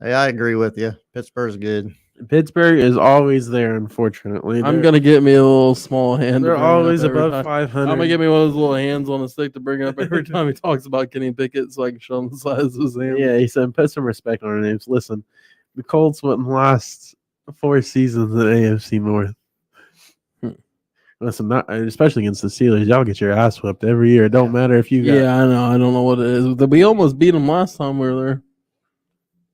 Hey, I agree with you. Pittsburgh's good. Pittsburgh is always there, unfortunately. I'm gonna get me a little small hand. to They're bring up always every above time. 500. I'm gonna get me one of those little hands on a stick to bring up every time he talks about Kenny Pickett, so I can show him the size of his hand. Yeah, he said, put some respect on our names. Listen, the Colts went in the last 4 seasons in the AFC North. Listen, not especially against the Steelers, y'all get your ass whipped every year. It don't matter if you got. Yeah, I know. I don't know what it is. We almost beat them last time we were there.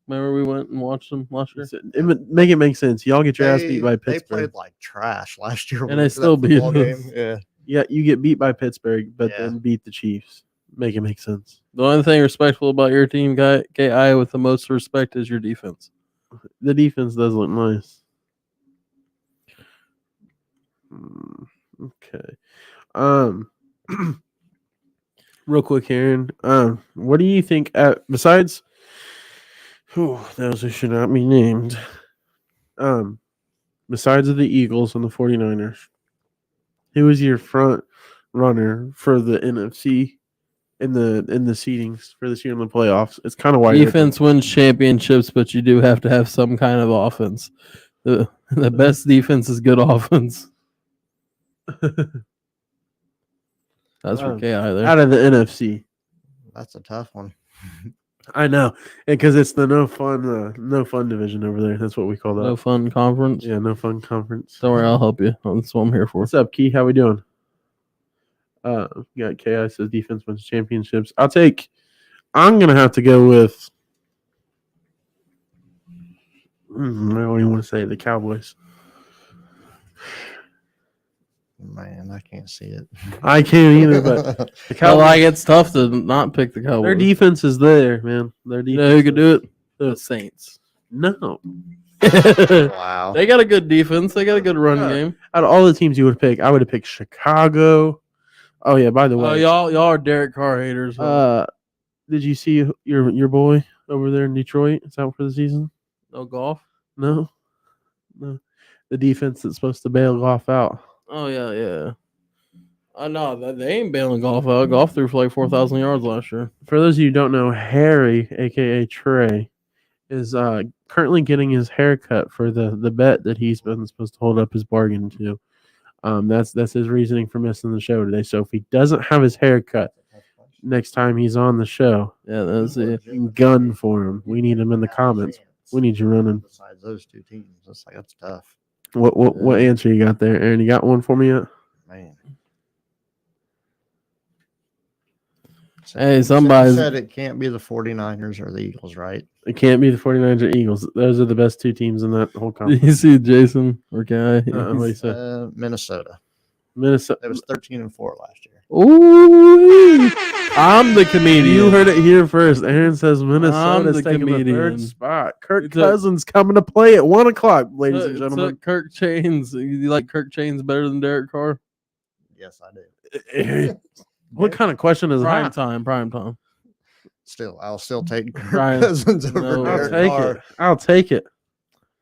Remember we went and watched them last year? Make it make sense. Y'all get your ass beat by They Pittsburgh. played like trash last year. And when they we went to still that beat football us. game. Yeah. Yeah, you get beat by Pittsburgh, but Yeah. then beat the Chiefs. Make it make sense. The only thing respectful about your team, guy, KI, with the most respect is your defense. The defense does look nice. Okay. Real quick, Aaron. What do you think? Besides, those who should not be named. Besides the Eagles and the 49ers, who is your front runner for the NFC in the seedings for this year in the playoffs? It's kind of wide Defense wins championships, but you do have to have some kind of offense. The best defense is good offense. That's for KI there. out of the NFC. That's a tough one. I know, because it's the no fun division over there. That's what we call that. No fun conference. Yeah, no fun conference. Don't worry, I'll help you. That's what I'm here for. What's up, Key? How we doing? Got KI says defense wins championships. I'm gonna have to go with. I don't even want to say it, the Cowboys. Man, I can't see it. I can't either, but the Well, Cowboys. like it's tough to not pick the Cowboys. Their defense is there, man. Their You defense. know who could do it? The Saints. No. Wow. They got a good defense. They got a good run Yeah. game. Out of all the teams you would pick, I would have picked Chicago. Oh yeah, by the Oh, way, y'all are Derek Carr haters. Huh? did you see your boy over there in Detroit? Is out for the season? No golf. No. The defense that's supposed to bail Goff out. Oh yeah. I know they ain't bailing golf out. Golf threw for like 4,000 yards last year. For those of you who don't know, Harry, aka Trey, is currently getting his haircut for the bet that he's been supposed to hold up his bargain to. That's his reasoning for missing the show today. So if he doesn't have his haircut next time he's on the show, Yeah, that's it. gun for him. We need him in the comments. We need you running. Besides those two teams, that's tough. What answer you got there, Aaron? You got one for me yet? Man. Hey, You somebody said it can't be the 49ers or the Eagles, right? It can't be the 49ers or Eagles. Those are the best two teams in that whole Did conference. you see Jason or guy? What do you say? Minnesota. Minnesota. It was 13-4 last year. Ooh, I'm the comedian. You heard it here first. Aaron says I'm Minnesota's the taking the comedian. third spot. Kirk It took- Cousins coming to play at 1:00, ladies and So gentlemen. Kirk Chains. You like Kirk Chains better than Derek Carr? Yes, I do. What kind of question is Prime that? time. Still, I'll still take Kirk Ryan, Cousins over no. I'll Derek take Carr. it. I'll take it.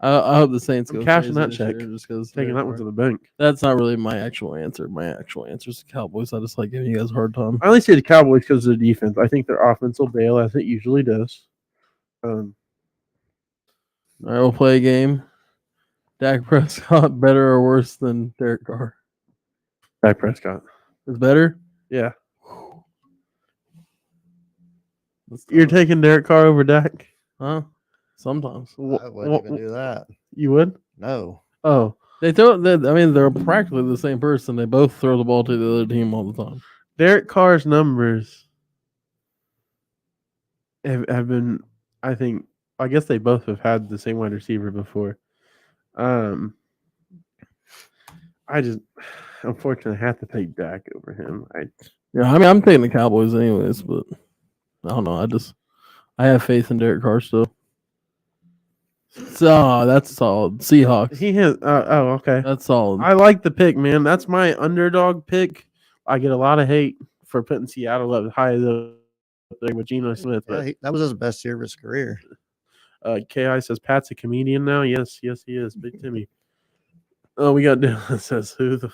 I hope the Saints I'm go cashing crazy that this check. year just because Taking that one to the bank. That's not really my actual answer. My actual answer is the Cowboys. I just like giving you guys a hard time. I only say the Cowboys because of the defense. I think their offense will bail as it usually does. All right, we'll play a game. Dak Prescott better or worse than Derek Carr? Dak Prescott. Is better? Yeah. That's You're tough. taking Derek Carr over Dak? Huh? Sometimes I wouldn't even do that. You would? No. Oh. they throw. They're practically the same person. They both throw the ball to the other team all the time. Derek Carr's numbers have been, I think, I guess they both have had the same wide receiver before. I just, unfortunately, have to take Dak over him. Yeah, I mean, I'm taking the Cowboys anyways, but I don't know. I have faith in Derek Carr still. So that's solid. Seahawks. He has, okay. That's solid. I like the pick, man. That's my underdog pick. I get a lot of hate for putting Seattle up high up there with Geno Smith. Yeah, But that was his best year of his career. KI says Pat's a comedian now. Yes, he is. Big Timmy. Oh, we got Dylan says who the.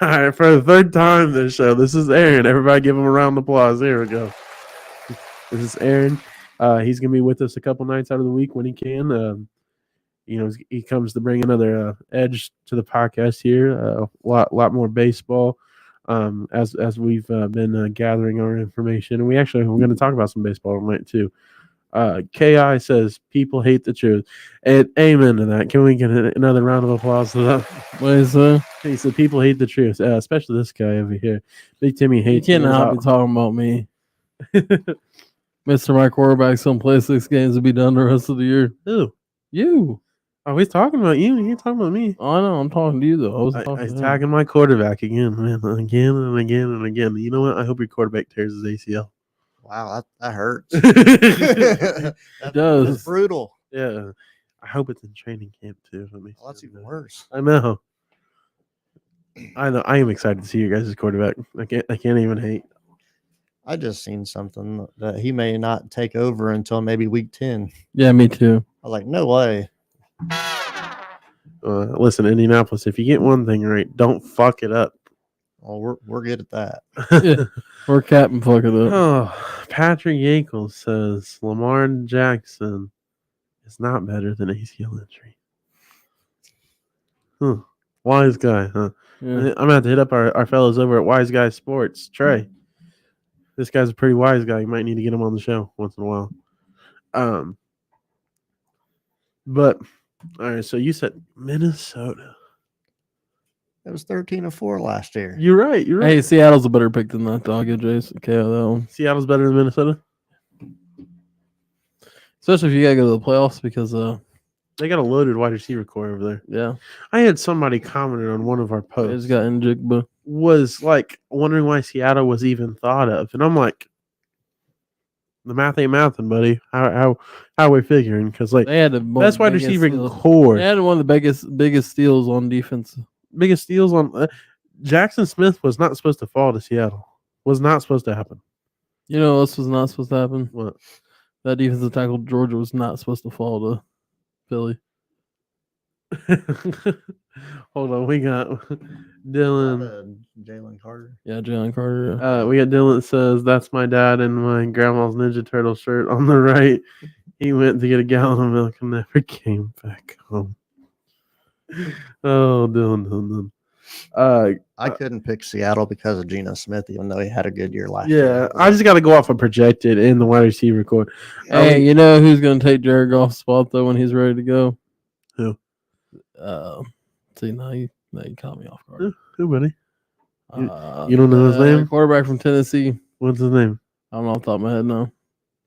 All right, for the third time this show, this is Aaron. Everybody give him a round of applause. Here we go. This is Aaron. He's gonna be with us a couple nights out of the week when he can. He comes to bring another edge to the podcast here. A lot more baseball. As we've been gathering our information, and we're going to talk about some baseball tonight too. KI says people hate the truth, and amen to that. Can we get another round of applause to that? What is that? He said people hate the truth, especially this guy over here. Big Timmy You hates. cannot be talking about me. Mr. My quarterback's gonna play 6 games and be done the rest of the year. Who? You. Oh, he's talking about you. He ain't talking about me. Oh, I know. I'm talking to you though. I was talking He's to him. tagging my quarterback again, man, again and again and again. You know what? I hope your quarterback tears his ACL. Wow, that hurts. It does. That's brutal. Yeah, I hope it's in training camp too. Well, that's even worse. I know. I am excited to see your guys' quarterback. I can't even hate. I just seen something that he may not take over until maybe week 10. Yeah, me too. I was like, no way. Listen, Indianapolis, if you get one thing right, don't fuck it up. Well, we're good at that. Yeah, we're Captain Fuck It Up. Oh, Patrick Yankel says Lamar Jackson is not better than ACL injury. Huh. Wise guy, huh? Yeah. I'm gonna have to hit up our fellows over at Wise Guy Sports. Trey, this guy's a pretty wise guy. You might need to get him on the show once in a while. But all right. So you said Minnesota. It was 13-4 last year. You're right. You're right. Hey, Seattle's a better pick than that. Though. I'll give Jason KO that one. Seattle's better than Minnesota. Especially if you gotta go to the playoffs because They got a loaded wide receiver core over there. yeah, I had somebody commented on one of our they posts. just got injured, but Was like wondering why Seattle was even thought of, and I'm like, the math ain't mathing, buddy. How we figuring? Because like they had the best wide biggest receiver steals. core, They had one of the biggest steals on defense. biggest steals on. Jackson Smith was not supposed to fall to Seattle. Was not supposed to happen. You know, this was not supposed to happen. What? That defensive tackle Georgia was not supposed to fall to Philly. Hold on, we got Dylan. Jalen Carter. Yeah, Jalen Carter. Yeah. We got Dylan that says that's my dad in my grandma's Ninja Turtle shirt on the right. He went to get a gallon of milk and never came back home. Oh, Dylan. I couldn't pick Seattle because of Geno Smith, even though he had a good year last year. Yeah, I just got to go off of projected in the wide receiver core. Hey, you know who's going to take Jared Goff's spot though when he's ready to go? Who? See, now you caught me off guard. Who, buddy? You don't know his name? Quarterback from Tennessee. What's his name? I don't know off the top of my head. No,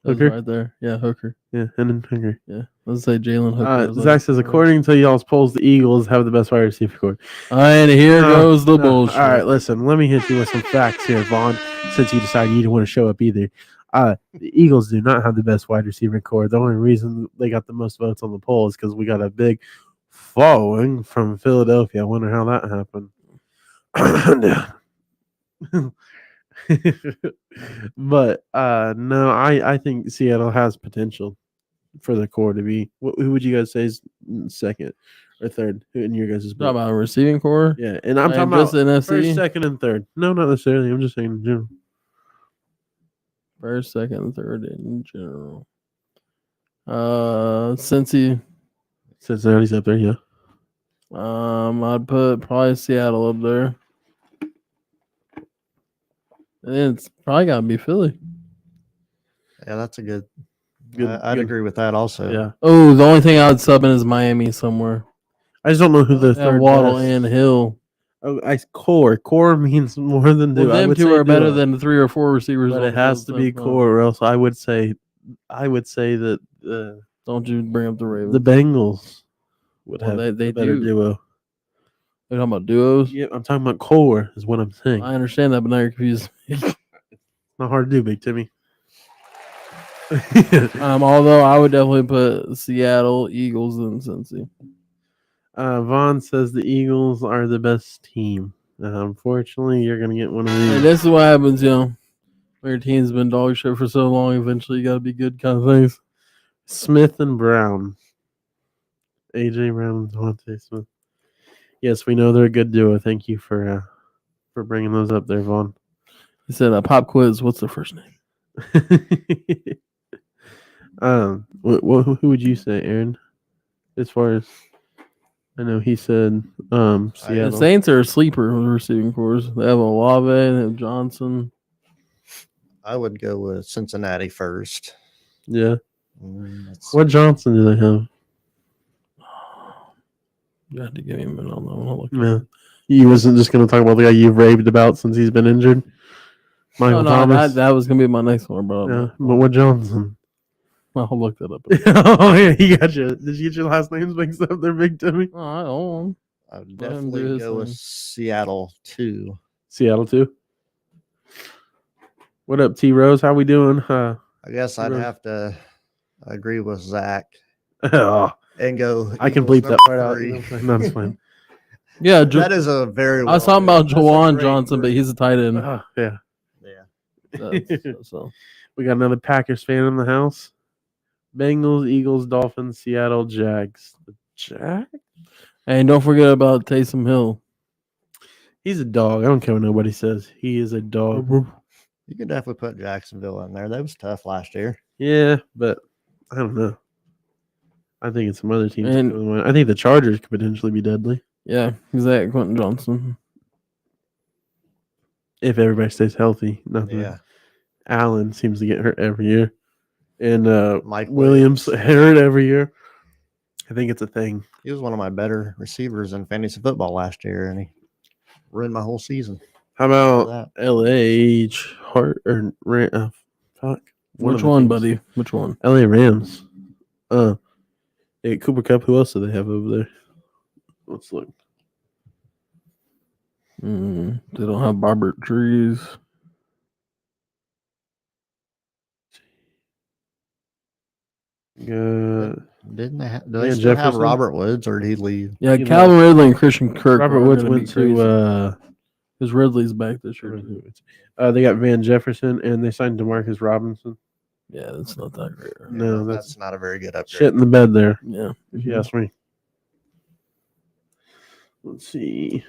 that's Hooker? right there. Yeah, Hooker. Yeah, Hendon Hooker. Yeah, let's say Jalen Hooker. I was like, Zach says, according to y'all's polls, the Eagles have the best wide receiver core. and here goes the bullshit. All right, listen. Let me hit you with some facts here, Vaughn. Since you decided you didn't want to show up either, the Eagles do not have the best wide receiver core. The only reason they got the most votes on the poll is because we got a big following from Philadelphia. I wonder how that happened. But no, I think Seattle has potential for the core to be. Who would you guys say is second or third in your guys' Talk about a receiving core. Yeah, and I'm talking just about NFC. first, second, and third. No, not necessarily. I'm just saying in general. First, second, third in general. Cincy. Cincinnati's up there, yeah. I'd put probably Seattle up there. And then it's probably gotta be Philly. Yeah, that's a good. Good- I'd good. agree with that also. Yeah, Oh, the only thing I would sub in is Miami somewhere. I just don't know who the Yeah, third Waddle best. and Hill. Oh, core means more than Well, do. I them would two say are better duo, than the 3 or 4 receivers. but on it the has field, to be so, core, or else I would say that Don't you bring up the Ravens? the Bengals would Well, have they a better do. duo. You're talking about duos. Yeah, I'm talking about core is what I'm saying. I understand that, but now you're confused. Not hard to do, Big Timmy. Although I would definitely put Seattle, Eagles, and Cincy. Vaughn says the Eagles are the best team. Unfortunately, you're gonna get one of And these. this is what happens, when your team's been dog shit for so long. Eventually, you got to be good, kind of things. Smith and Brown. AJ Brown and Devontae Smith. Yes, we know they're a good duo. Thank you for bringing those up there, Vaughn. He said, "Pop quiz. What's their first name?" Who would you say, Aaron? As far as I know, he said The Seattle. Saints are a sleeper with receiving cores. They have Olave, they have Johnson. I would go with Cincinnati first. Yeah. Let's What Johnson do they have? You had to give me a minute on that one. I'll look Yeah. You wasn't just going to talk about the guy you've raved about since he's been injured? Michael No, Thomas? that was gonna be my next one, bro. Yeah, but what Johnson? I'll look that up. Oh, yeah, he got you. Did you get your last names mixed up there, Big Timmy? Oh, I don't. I would Let him do definitely his go with thing. Seattle 2. Seattle, too. What up, T Rose? How we doing? I guess I'd Rose. have to agree with Zach Oh, and go. I can Eagles bleep that part out. number 3. No, it's fine. Yeah, That is a very. I was talking well- about that's a Jawan great Johnson, but group. he's a tight end. Yeah. Yeah. So We got another Packers fan in the house. Bengals, Eagles, Dolphins, Seattle, Jags. The Jags? and don't forget about Taysom Hill. He's a dog. I don't care what nobody says. He is a dog. You could definitely put Jacksonville in there. That was tough last year. Yeah, but I don't know. I think it's some other teams. And- that come to mind. I think the Chargers could potentially be deadly Yeah, exactly. Quentin Johnson. if everybody stays healthy. Nothing. Yeah. Allen seems to get hurt every year, and Mike Williams hurt every year. I think it's a thing. He was one of my better receivers in fantasy football last year, and he ruined my whole season. How for about that. LH Hart or fuck? Which of the one, teams. buddy? Which one? LA Rams. Hey, Cooper Cup. Who else do they have over there? Let's look. They don't have Robert Trees. Got Didn't they have? Do Yeah, they still have Jefferson. Robert Woods, or did he leave? Yeah, You know, Calvin Ridley and Christian Kirk. Robert are Woods gonna be went crazy. to because Ridley's back this year. too. they got Van Jefferson and they signed DeMarcus Robinson. Yeah, that's not that great. Right? No, that's that's not a very good upgrade. shit in the bed there, Yeah. if you ask me. Let's see.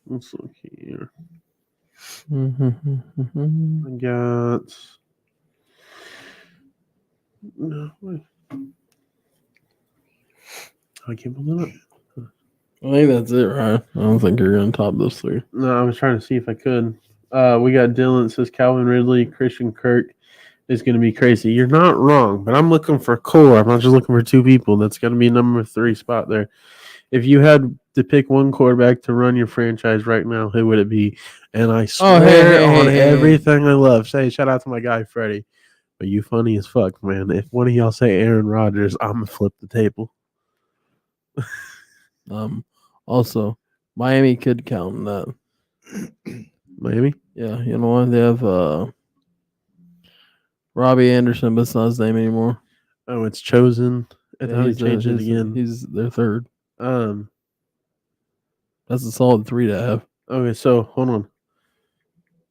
Let's look here. I got. No, wait. I can't believe it. I think that's it, right? I don't think you're going to top those three. No, I was trying to see if I could. We got Dylan. It says Calvin Ridley, Christian Kirk, is going to be crazy. You're not wrong, but I'm looking for core. I'm not just looking for two people. That's going to be number 3 spot there. If you had to pick one quarterback to run your franchise right now, who would it be? And I swear on everything I love. Say shout out to my guy Freddie. But you funny as fuck, man. If one of y'all say Aaron Rodgers, I'm gonna flip the table. Also, Miami could count in that. Miami? Yeah, you know what? They have Robbie Anderson, but it's not his name anymore. Oh, it's chosen. I thought he changed it again. He's their third. That's a solid 3 to have. Okay, so hold on.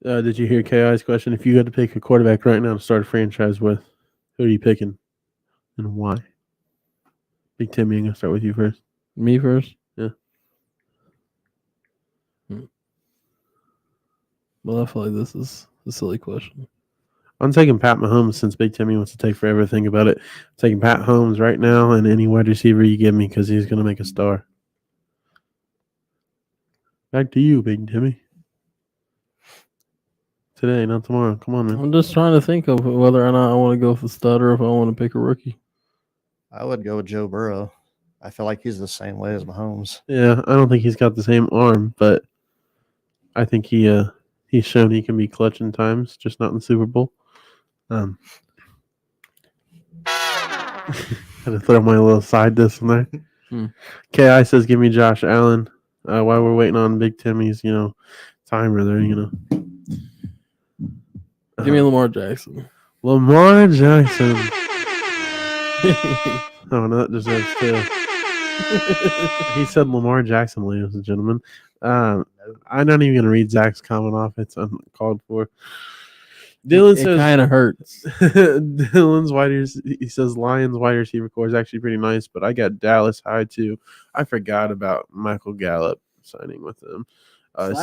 Did you hear KI's question? If you had to pick a quarterback right now to start a franchise with, who are you picking and why? Big Timmy, I'm going to start with you first. Me first? Yeah. Well, I feel like this is a silly question. I'm taking Pat Mahomes since Big Timmy wants to take forever to think about it. I'm taking Pat Mahomes right now and any wide receiver you give me because he's going to make a star. Back to you, Big Timmy. Today, not tomorrow. Come on, man. I'm just trying to think of whether or not I want to go with the stud or if I want to pick a rookie. I would go with Joe Burrow. I feel like he's the same way as Mahomes. Yeah, I don't think he's got the same arm, but I think he's shown he can be clutch in times, just not in the Super Bowl. Had to throw my little side diss in there. KI says, "Give me Josh Allen." While we're waiting on Big Timmy's, timer there, Give me Lamar Jackson. Lamar Jackson. Oh, no, that deserves two. He said Lamar Jackson, ladies and gentlemen. I'm not even going to read Zach's comment off. It's uncalled for. Dylan says, it kind of hurts. Dylan's he says Lions wide receiver core is actually pretty nice, but I got Dallas high too. I forgot about Michael Gallup signing with them.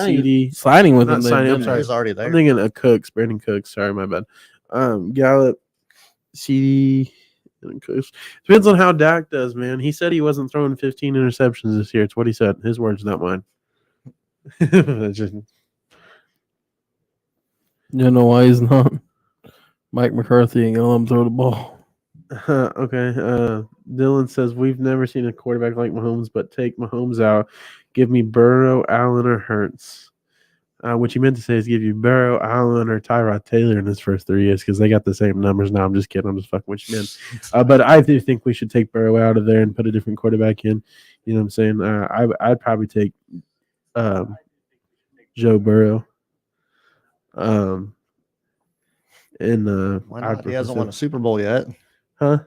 CD signing with him. I'm sorry, He's already there. I'm thinking of Brandon Cooks. Sorry, my bad. Gallup, CD, and Cooks. Depends on how Dak does, man. He said he wasn't throwing 15 interceptions this year. It's what he said. His words, not mine. You know why he's not? Mike McCarthy ain't gonna let him throw the ball. Okay. Dylan says we've never seen a quarterback like Mahomes, but take Mahomes out. Give me Burrow, Allen, or Hurts. What you meant to say is give you Burrow, Allen, or Tyrod Taylor in his first 3 years because they got the same numbers. No, I'm just kidding. I'm just fucking with you, man. But I do think we should take Burrow out of there and put a different quarterback in. You know what I'm saying? I'd probably take Joe Burrow. Why not? He hasn't won a Super Bowl yet. Huh?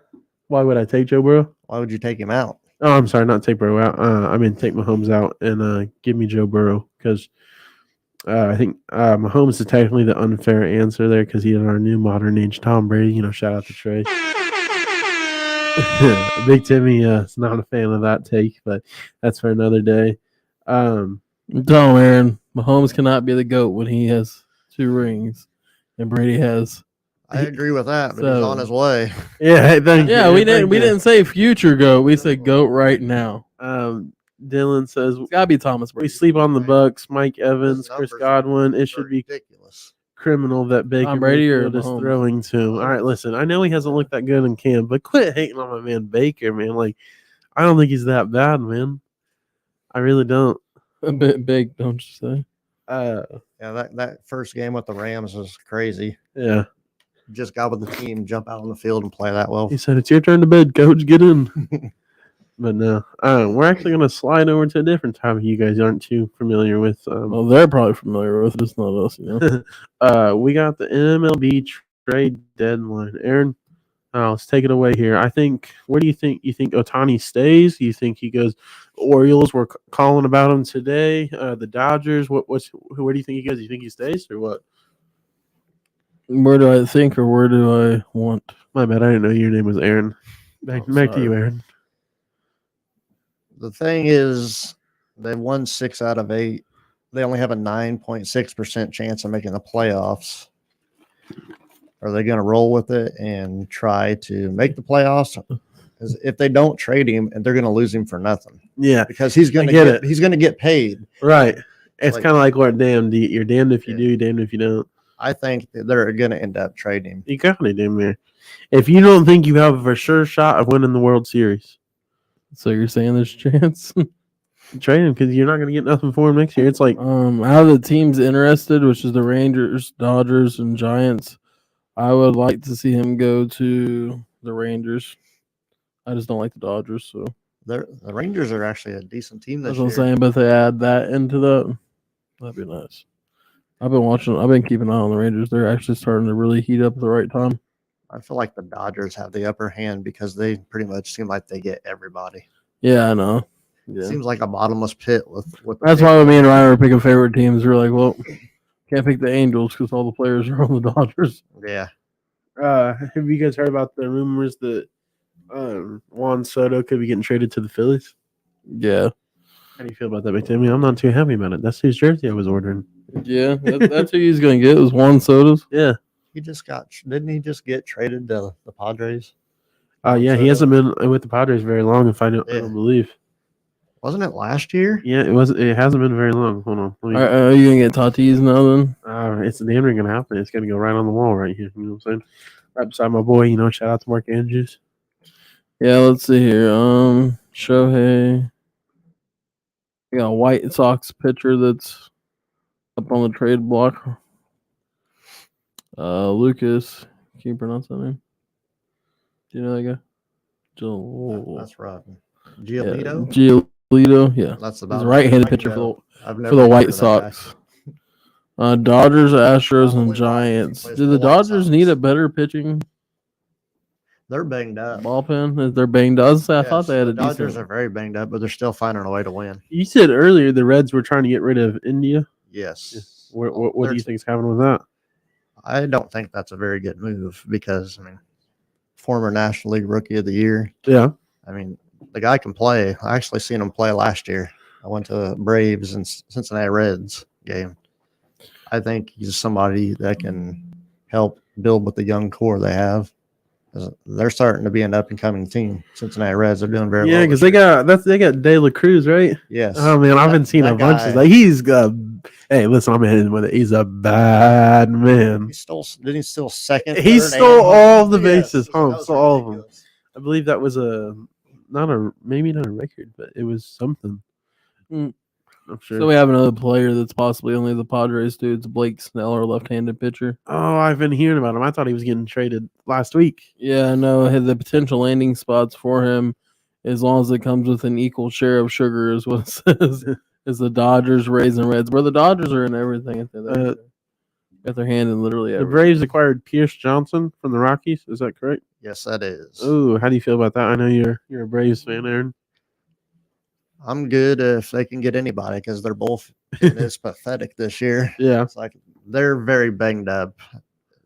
Why would I take Joe Burrow? Why would you take him out? Oh, I'm sorry, not take Burrow out. I mean take Mahomes out and give me Joe Burrow because I think Mahomes is technically the unfair answer there because he's our new modern age Tom Brady. Shout out to Trey. Big Timmy is not a fan of that take, but that's for another day. Don't, Aaron. Mahomes cannot be the GOAT when he has 2 rings, and Brady has. I agree with that, but he's on his way. Yeah, we didn't say future GOAT. We said GOAT right now. Dylan says it's gotta be Thomas Brady. We sleep on the Bucks. Mike Evans, Chris Godwin. It should be ridiculous. Criminal that Baker Mayfield is throwing to. All right, listen. I know he hasn't looked that good in camp, but quit hating on my man Baker, man. Like, I don't think he's that bad, man. I really don't. A bit big, don't you say? Yeah, that first game with the Rams was crazy. Yeah. Just got with the team, jump out on the field and play that well. He said, "It's your turn to bed, coach. Get in." But no, we're actually going to slide over to a different topic you guys aren't too familiar with. Well, they're probably familiar with it. It's not us, We got the MLB trade deadline. Aaron, let's take it away here. I think, where do you think? You think Ohtani stays? You think he goes? Orioles were calling about him today. The Dodgers. Where do you think he goes? You think he stays or what? Where do I think or where do I want? My bad. I didn't know your name was Aaron. Back to you, Aaron. The thing is, they've won 6 out of 8. They only have a 9.6% chance of making the playoffs. Are they going to roll with it and try to make the playoffs? Because if they don't trade him, and they're going to lose him for nothing. Yeah, because he's going to get paid. Right. It's Like, kind of like what you're damned if you do, damned if you don't. I think that they're going to end up trading him. You got it, man. If you don't think you have a for sure shot of winning the World Series, So you're saying there's a chance? trade him because you're not going to get nothing for him next year. It's like Out of the teams interested, which is the Rangers, Dodgers, and Giants, I would like to see him go to the Rangers. I just don't like the Dodgers, so The Rangers are actually a decent team this that's what I'm year. saying. But if they add that into that'd be nice. I've been keeping an eye on the Rangers. They're actually starting to really heat up at the right time. I feel like the Dodgers have the upper hand because they pretty much seem like they get everybody. Yeah, I know. It Yeah. seems like a bottomless pit with That's why me and Ryan were picking favorite teams. We're like, well, can't pick the Angels because all the players are on the Dodgers. Yeah. have you guys heard about the rumors that Juan Soto could be getting traded to the Phillies? Yeah. How do you feel about that, Big Timmy? I'm not too happy about it. That's whose jersey I was ordering. Yeah, that's who he's going to get was Juan Soto's. Yeah. Didn't he just get traded to the Padres? Yeah, he hasn't been with the Padres very long, if I don't believe. Wasn't it last year? Yeah, it hasn't been very long. Hold on. Are you going to get Tatis now then? It's damn near gonna happen. It's gonna go right on the wall right here. You know what I'm saying? Right beside my boy. Shout out to Mark Andrews. Yeah, let's see here. Shohei. We got a White Sox pitcher that's up on the trade block. Lucas. Can you pronounce that name? Do you know that guy? That's right. Giolito? Giolito, yeah. That's He's about a right-handed I pitcher know. I've for never the heard White of that guy. Sox. Dodgers, Astros, Probably and why he Giants. plays Do for the the White Dodgers Sox. need a better pitching They're banged up. bullpen? Is they're banged up? I thought Yes, they had the a Dodgers decent. are very banged up, but they're still finding a way to win. You said earlier the Reds were trying to get rid of India. Yes. What do you think's happening with that? I don't think that's a very good move because, former National League Rookie of the Year. Yeah. The guy can play. I actually seen him play last year. I went to the Braves and Cincinnati Reds game. I think he's somebody that can help build with the young core they have. They're starting to be an up and coming team. Cincinnati Reds are doing very well. Yeah, because they got De La Cruz, right? Yes. Oh man, I've been seeing a that bunch guy- of like he's got. Hey, listen, I'm hitting with it. He's a bad man. Didn't he steal second? He third, stole and all the Yes, bases, that home, was stole all of them. ridiculous. I believe that was maybe not a record, but it was something. Mm. I'm sure. So we have another player that's possibly only the Padres do. It's Blake Snell, our left-handed pitcher. Oh, I've been hearing about him. I thought he was getting traded last week. Yeah, no, the potential landing spots for him, as long as it comes with an equal share of sugar, is what it says. Is the Dodgers, Rays, and Reds, where the Dodgers are in everything. Got their hand in literally The everything. Braves acquired Pierce Johnson from the Rockies. Is that correct? Yes, that is. Oh, how do you feel about that? I know you're a Braves fan, Aaron. I'm good if they can get anybody because they're both it's pathetic this year. Yeah. It's like they're very banged up,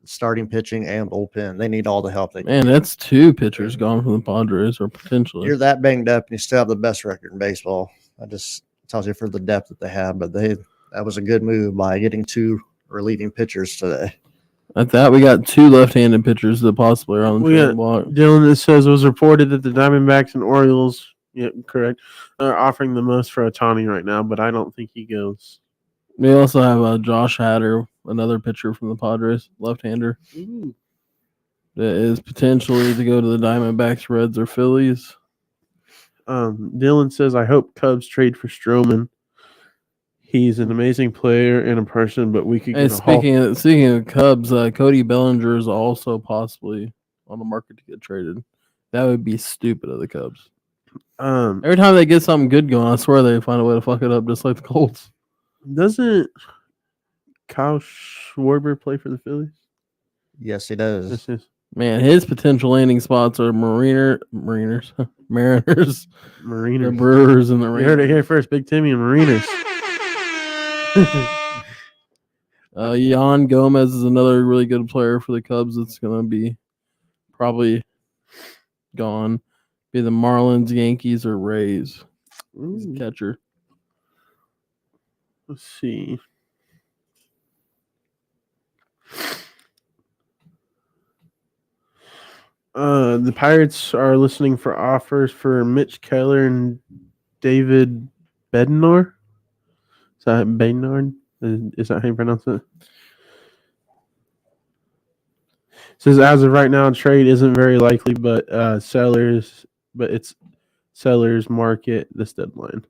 starting pitching and bullpen. They need all the help they can. Man, that's two pitchers gone from the Padres, or potentially. You're that banged up and you still have the best record in baseball. That just tells you for the depth that they have. But that was a good move by getting two relieving pitchers today. At that, we got two left-handed pitchers that possibly are on the We trade got block. Dylan, it says it was reported that the Diamondbacks and Orioles, yeah, correct, are offering the most for Ohtani right now, but I don't think he goes. We also have Josh Hader, another pitcher from the Padres, left-hander, that is potentially to go to the Diamondbacks, Reds, or Phillies. Dylan says, I hope Cubs trade for Stroman. He's an amazing player and a person, but we could get And a speaking of Cubs, Cody Bellinger is also possibly on the market to get traded. That would be stupid of the Cubs. Every time they get something good going, I swear they find a way to fuck it up, just like the Colts. Doesn't Kyle Schwarber play for the Phillies? Yes, he does. This is Man, his potential landing spots are Mariners, Mariners, the Mariners. Brewers, and the You heard it Rangers. here first. Big Timmy and Mariners. Yan Gomez is another really good player for the Cubs. That's going to be probably gone. Be the Marlins, Yankees, or Rays. He's a Ooh, catcher. let's see. The Pirates are listening for offers for Mitch Keller and David Bednar. Is that Bednar? Is that how you pronounce it? Says as of right now, trade isn't very likely, but it's sellers market this deadline.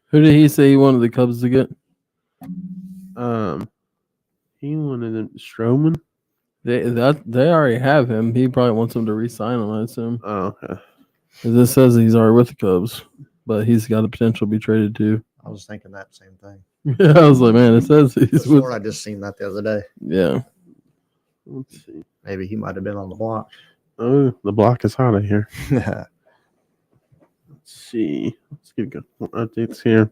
Who did he say he wanted the Cubs to get? He wanted him, Stroman. They already have him. He probably wants them to re-sign him, I assume. Oh, okay. 'Cause this says he's already with the Cubs, but he's got the potential to be traded too. I was thinking that same thing. Yeah, I was like, man, it says he's with. I just seen that the other day. Yeah. Let's see. Maybe he might have been on the block. Oh, the block is hot out here. That Let's see. Let's get good updates here.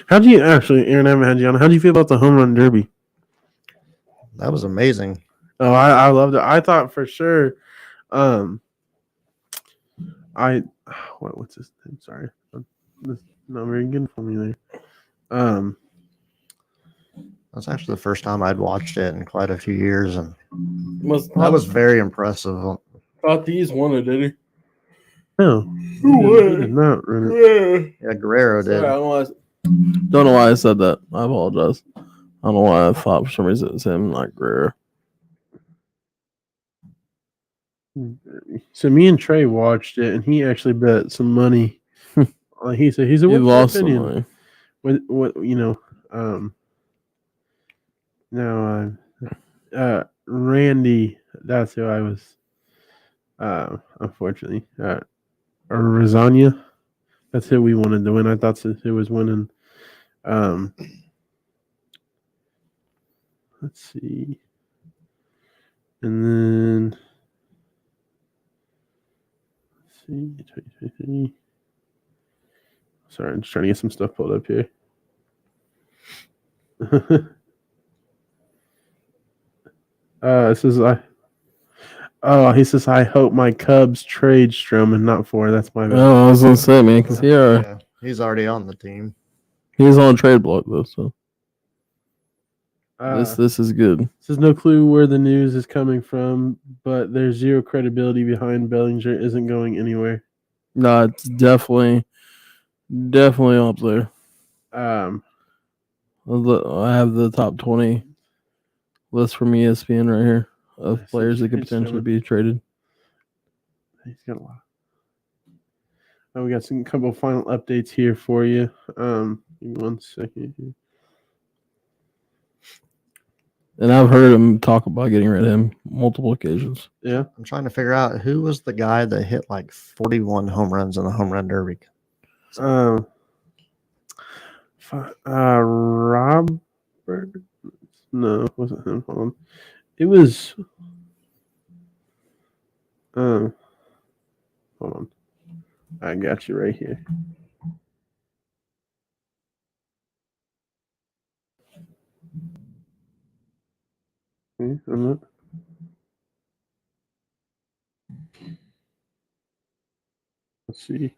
How do you actually, Aaron? I haven't had you on. How do you feel about the home run derby? was amazing. Oh, I loved it. I thought for sure. What's his name? Sorry, this is not very good for me there. That's actually the first time I'd watched it in quite a few years, and Must that was very impressive. thought these wanted, did he? No, he did not run it. Yeah, Guerrero did. Sorry, don't know why I said that. I apologize. I don't know why I thought for some reason it was him, not Guerrero. So me and Trey watched it, and he actually bet some money. He said, "He said, He what's lost your some opinion? money. What now Randy, that's who I was unfortunately or Rosania, that's who we wanted to win. I thought who was winning. Let's see, and then let's see 2023. Sorry, I'm just trying to get some stuff pulled up here. He says I hope my Cubs trade Stroman, not for. That's my bad. Oh, I was gonna say, man, because Yeah, he's already on the team. he's on trade block though, so This this is good. says no clue where the news is coming from, but there's zero credibility behind Bellinger isn't going anywhere. No, it's definitely up there. I have the top 20 list from ESPN right here of Nice. players that could Thanks, potentially Stroman. be traded. He's got a lot. We got some couple final updates here for you. Give me 1 second here. And I've heard him talk about getting rid of him multiple occasions. Yeah. I'm trying to figure out who was the guy that hit like 41 home runs in the home run derby. Robert? No, it wasn't him. Hold on. It was. Hold on. I got you right here. I'm not. Let's see.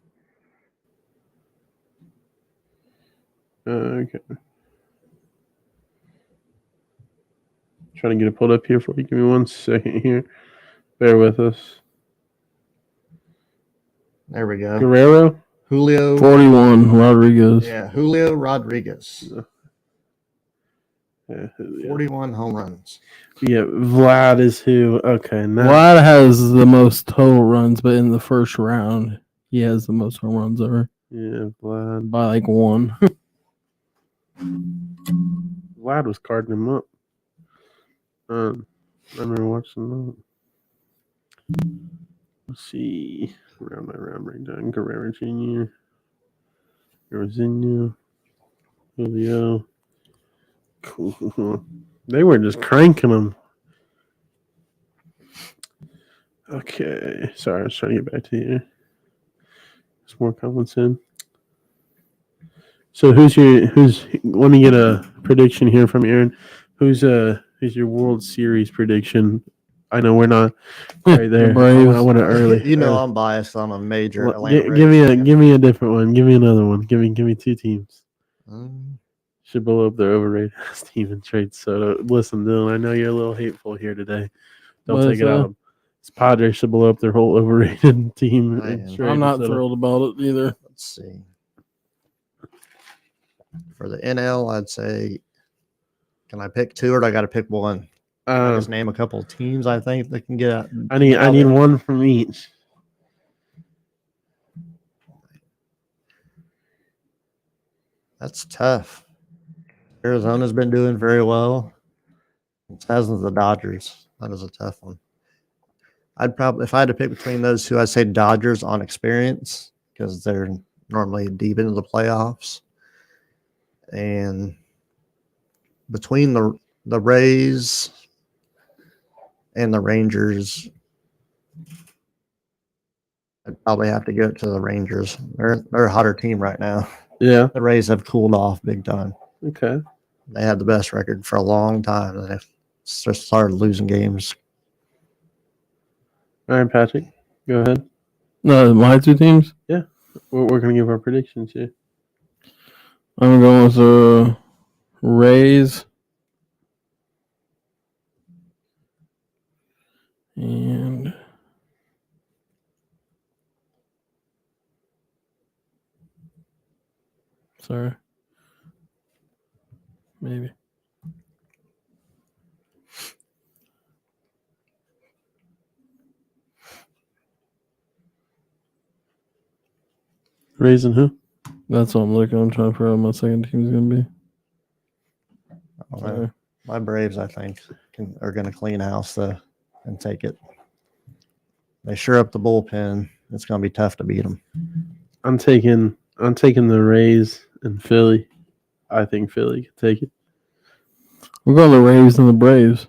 Okay. Trying to get it pulled up here for you. Give me 1 second here. Bear with us. There we go. Guerrero? Julio. 41, Rodriguez. Yeah, Julio Rodriguez. Yeah, 41 home runs. yeah, Vlad is who? Okay, now. Vlad has the most total runs, but in the first round, he has the most home runs ever Yeah, Vlad. by like one. Vlad was carding him up. I remember watching that. Let's see. Round by round breakdown. Guerrero Jr. Rosinha. Julio. Cool. They were just cranking them. Okay. Sorry, I was trying to get back to you. Some more comments in. So who's let me get a prediction here from Aaron. Who's your World Series prediction? I know we're not right there. I want it early. You know I'm biased. I'm a major Atlanta Give Braves me a different one. Give me another one. Give me 2 teams. fan. Should blow up their overrated team and trade Soto. Listen, Dylan, I know you're a little hateful here today. Don't What take is it that? out. It's Padres should blow up their whole overrated team. I and am. trade I'm not Soto. thrilled about it either. Let's see. For the NL, I'd say, can I pick 2 or do I got to pick 1? Just name a couple of teams I think that can get. I need one from each. That's tough. Arizona's been doing very well. It hasn't the Dodgers. That is a tough one. I'd probably, if I had to pick between those two, I'd say Dodgers on experience because they're normally deep into the playoffs. And between the Rays and the Rangers, I'd probably have to go to the Rangers. They're a hotter team right now. Yeah. The Rays have cooled off big time. Okay. They had the best record for a long time, and they just started losing games. All right, Patrick, go ahead. No, my two teams. We're gonna give our predictions here. I'm going with the Rays and sorry, maybe. Raising who? That's what I'm looking. I'm trying to figure out what my second team is going to be. Sorry. My Braves, I think, are going to clean house and take it. They sure up the bullpen. It's going to be tough to beat them. I'm taking the Rays and Philly. I think Philly can take it. We're going the Rays and the Braves.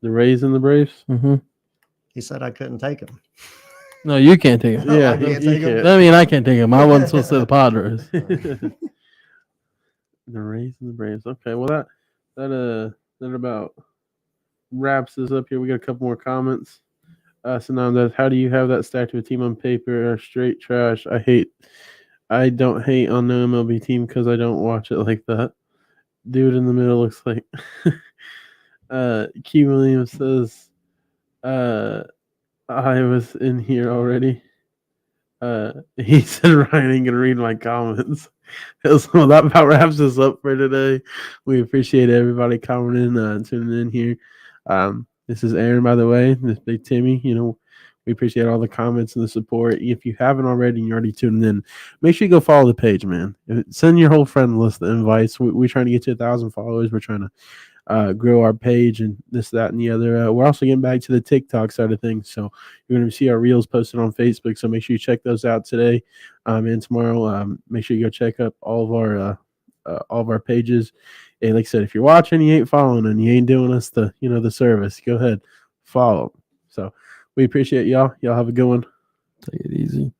The Rays and the Braves. Mm-hmm. He said I couldn't take him. No, you can't take it. No, Yeah, I can't you take him. I mean, I can't take him. I wasn't supposed to say the Padres. The Rays and the Braves. Okay, well that about wraps us up here. We got a couple more comments. So now that's how do you have that stacked to a team on paper or straight trash? I don't hate on no MLB team because I don't watch it like that. Dude in the middle looks like Key Williams says I was in here already. He said Ryan ain't gonna read my comments. So that about wraps us up for today. We appreciate everybody commenting and tuning in here. This is Aaron, by the way. This is Big Timmy. We appreciate all the comments and the support. If you haven't already and you're already tuned in, make sure you go follow the page, man. Send your whole friend list of invites. We're trying to get to 1,000 followers. We're trying to grow our page and this, that, and the other. We're also getting back to the TikTok side of things. So you're going to see our reels posted on Facebook. So make sure you check those out today and tomorrow. Make sure you go check up all of our pages. And like I said, if you're watching, you ain't following, and you ain't doing us the service, go ahead, follow. So we appreciate y'all. Y'all have a good one. Take it easy.